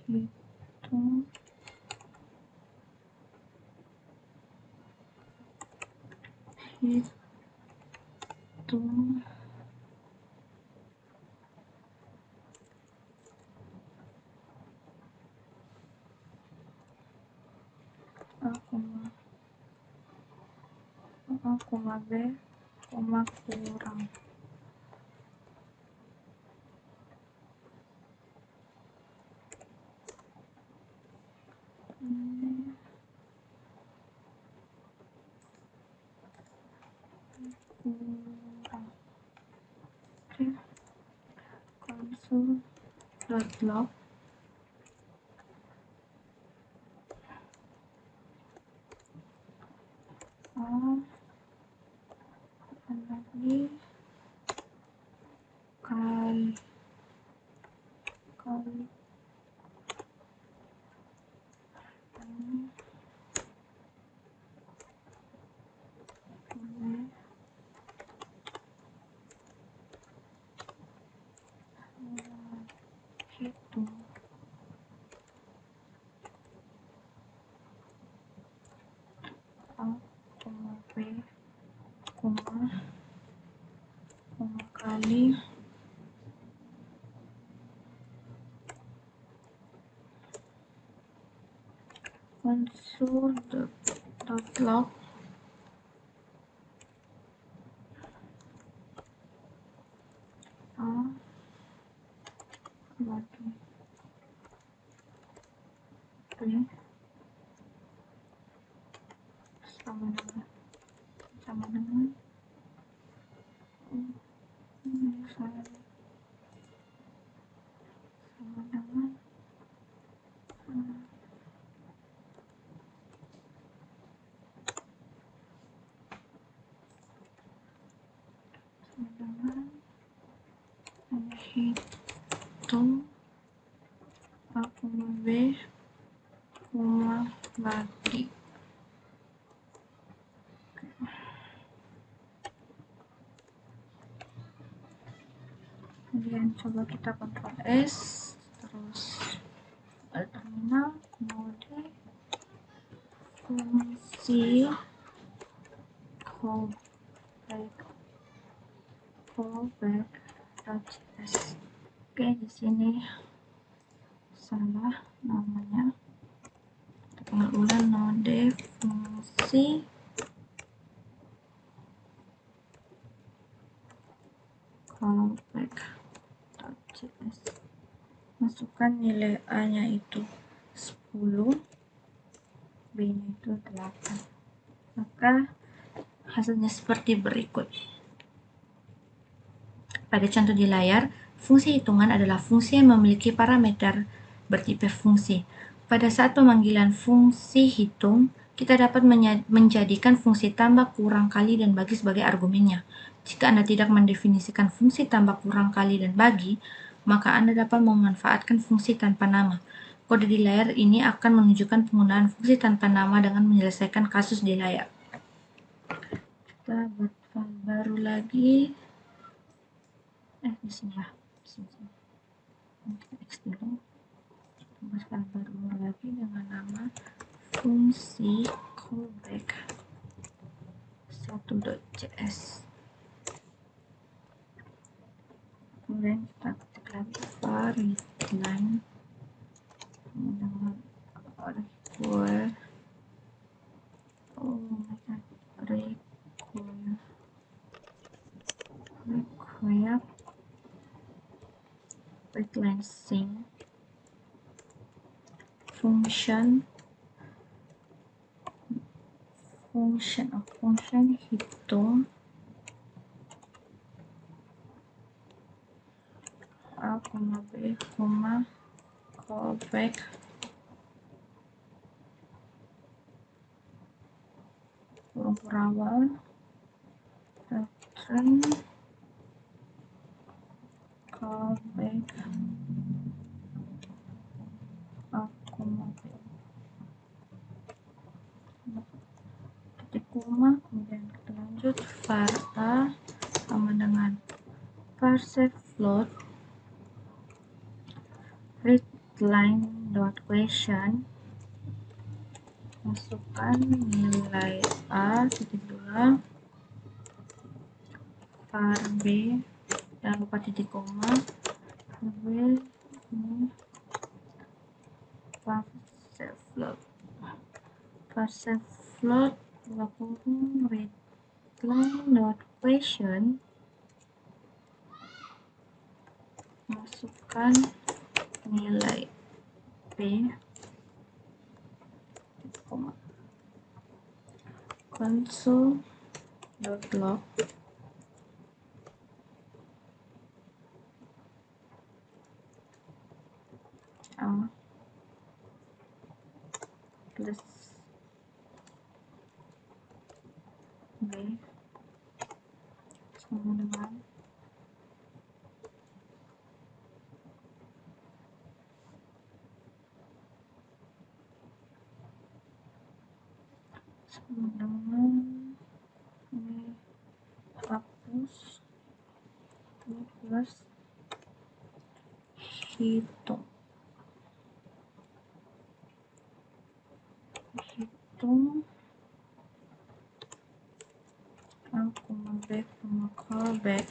hitung A, B, kurang console.log A lagi kali hitung A, B, kali console.log A lagi B dengan hitung A, B, bagi. Kemudian coba kita kontrol S, terus terminal, mode, fungsi callback.js. Oke, di sini salah namanya. Kita ulang node fungsi callback.js. Masukkan nilai A-nya itu 10, B-nya itu 8. Maka hasilnya seperti berikut. Pada contoh di layar, fungsi hitungan adalah fungsi yang memiliki parameter bertipe fungsi. Pada saat pemanggilan fungsi hitung, kita dapat menjadikan fungsi tambah, kurang, kali, dan bagi sebagai argumennya. Jika Anda tidak mendefinisikan fungsi tambah, kurang, kali, dan bagi, maka Anda dapat memanfaatkan fungsi tanpa nama. Kode di layar ini akan menunjukkan penggunaan fungsi tanpa nama dengan menyelesaikan kasus di layar. Kita buat file baru lagi. Di sini ya. Kita X dulu. Buat file baru lagi dengan nama fungsi callback 1.js. Kemudian kita ketik lagi var readline dengan require readline sync function hitung A, B, callback kurung awal return callback A, B, titik koma, kemudian kita lanjut var A sama dengan parse float readline.question, masukkan nilai A, titik 2, var B, jangan lupa titik koma, B ini parse float 20 readline.question, masukkan nilai B, titik koma, console.log A plus B sama dengan ini hapus plus hitung A, B, callback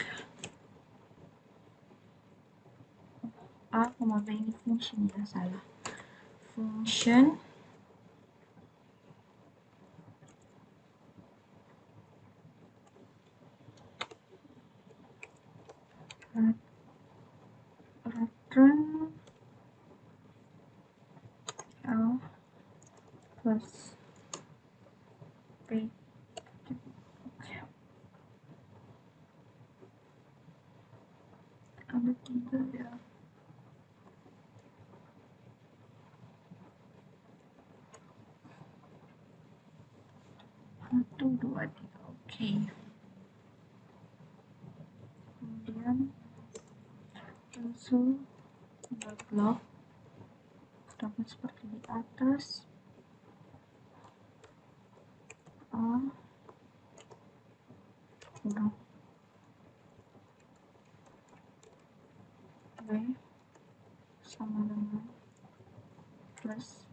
A, B ini function ya, salah, function return A plus B. Ada 3 ya. 1, 2, 3. Oke. Kemudian langsung blok dapat seperti di atas. A kurang B sama dengan plus.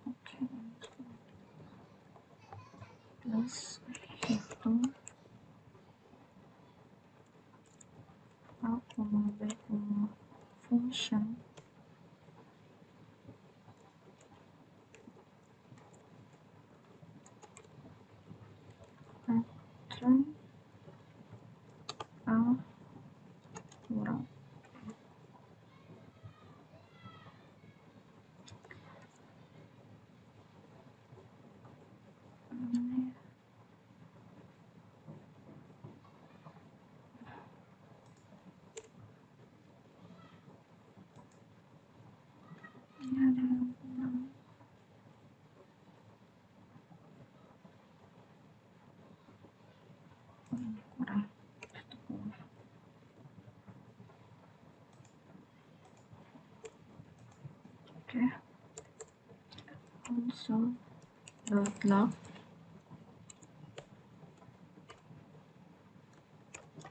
Oke, plus hitung A, B, function pattern A kurang ini. Ini ada yang kurang. Oh, ini kurang. Oke. Console.log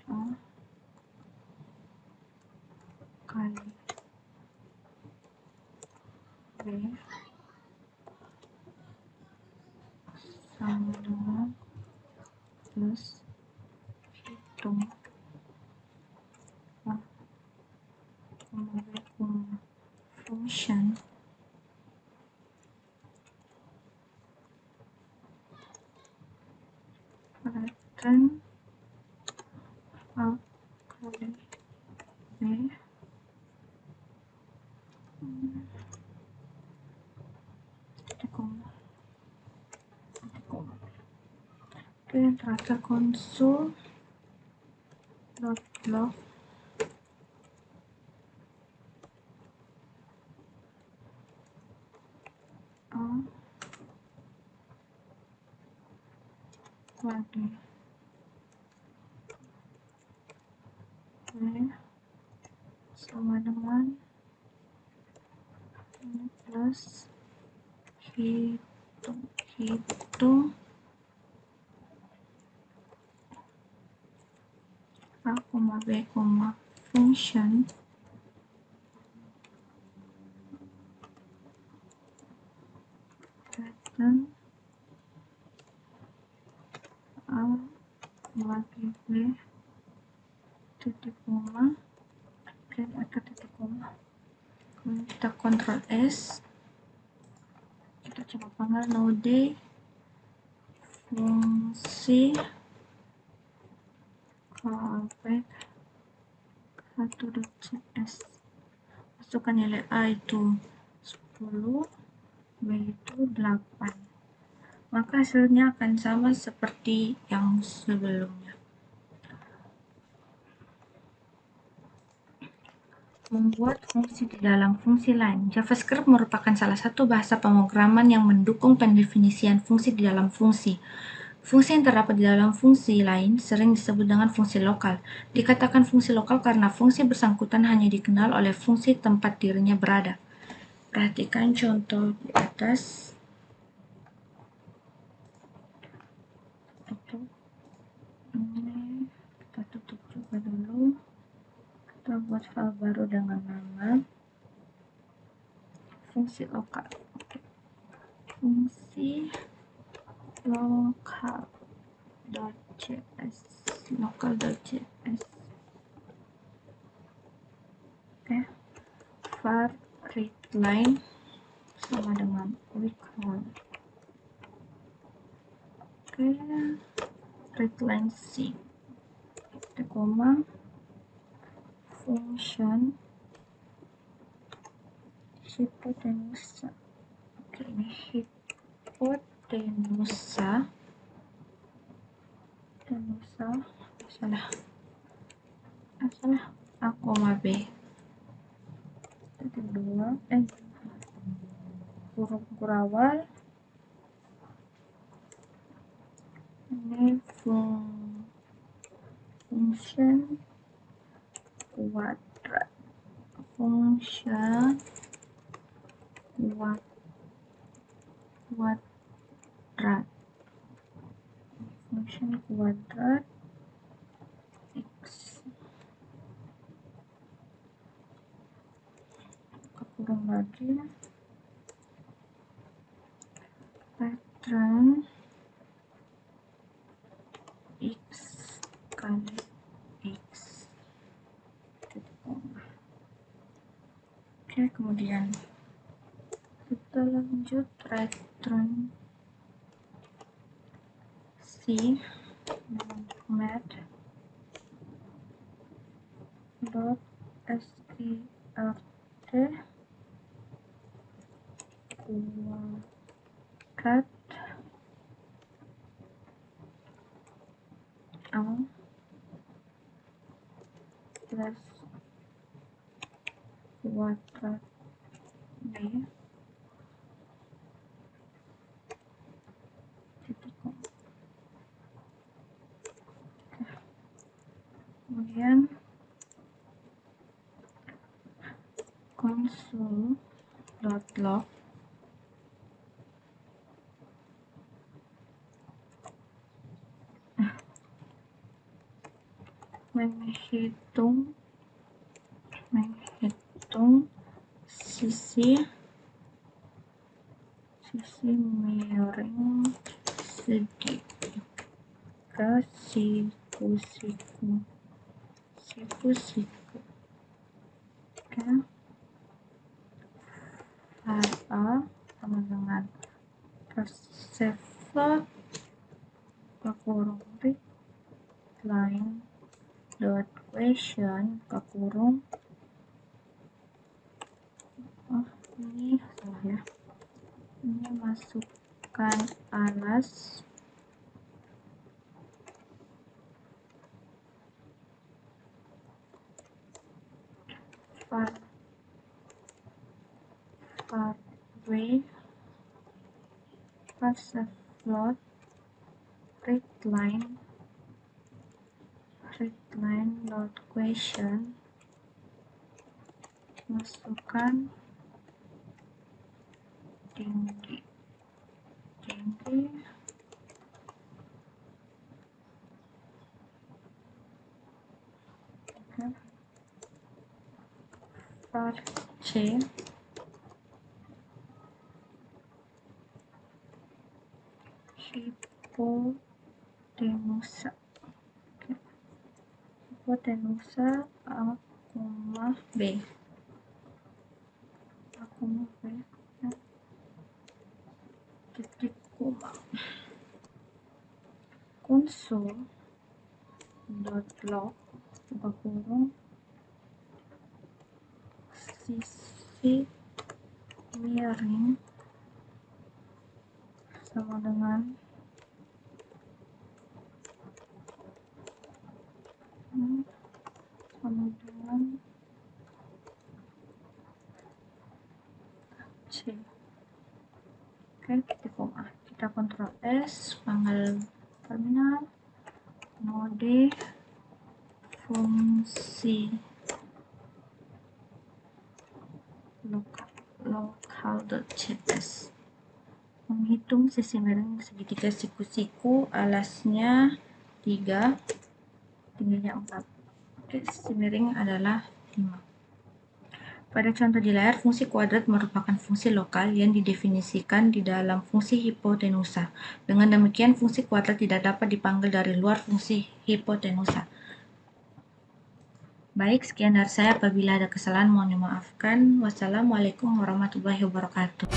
A kali B sama dengan plus hitung A, B, function pattern A kali B titik koma. Oke, yang terakhir console.log A lagi B sama dengan ini plus hitung A, B, function pattern A lagi B titik koma. Oke, pakai titik koma. Kemudian kita Ctrl S, kita coba panggil node fungsi callback 1.js. Masukkan nilai A itu 10, B itu 8. Maka hasilnya akan sama seperti yang sebelumnya. Membuat fungsi di dalam fungsi lain. JavaScript merupakan salah satu bahasa pemrograman yang mendukung pendefinisian fungsi di dalam fungsi. Fungsi yang terdapat di dalam fungsi lain sering disebut dengan fungsi lokal. Dikatakan fungsi lokal karena fungsi bersangkutan hanya dikenal oleh fungsi tempat dirinya berada. Perhatikan contoh di atas. Ini kita tutup juga dulu. Kita buat file baru dengan nama fungsi lokal. Fungsi local.js. Oke. Var readline sama dengan readline. Oke. Readline C. Titik koma. Function hipotenusa. Oke, ini hipotenusa. Salah. A, B. Titik 2. kurung kurawal. Ini function kuadrat. Function kuadrat. Function kuadrat x. Kurung lagi. Pattern x kali x. Oke, kemudian kita lanjut return C math dot strt kuadrat A plus kuadrat B titik koma. Kemudian console.log menghitung sisi miring segitiga siku-siku. Oke. A sama dengan receiver kurung line dot question kurung ini salah ya, ini masukkan alas var way parse float read line dot question, masukkan tinggi var c hipotenusa. Hipotenusa A, B titik koma. Console.log buka kurung sisi miring sama dengan C. Oke, titik koma. Kita Ctrl S, panggil terminal, mode fungsi local.cs menghitung sisi miring segitiga siku-siku, alasnya 3, tingginya 4. Oke, sisi miring adalah 5. Pada contoh di layar, fungsi kuadrat merupakan fungsi lokal yang didefinisikan di dalam fungsi hipotenusa. Dengan demikian, fungsi kuadrat tidak dapat dipanggil dari luar fungsi hipotenusa. Baik, sekian dari saya. Apabila ada kesalahan, mohon dimaafkan. Wassalamualaikum warahmatullahi wabarakatuh.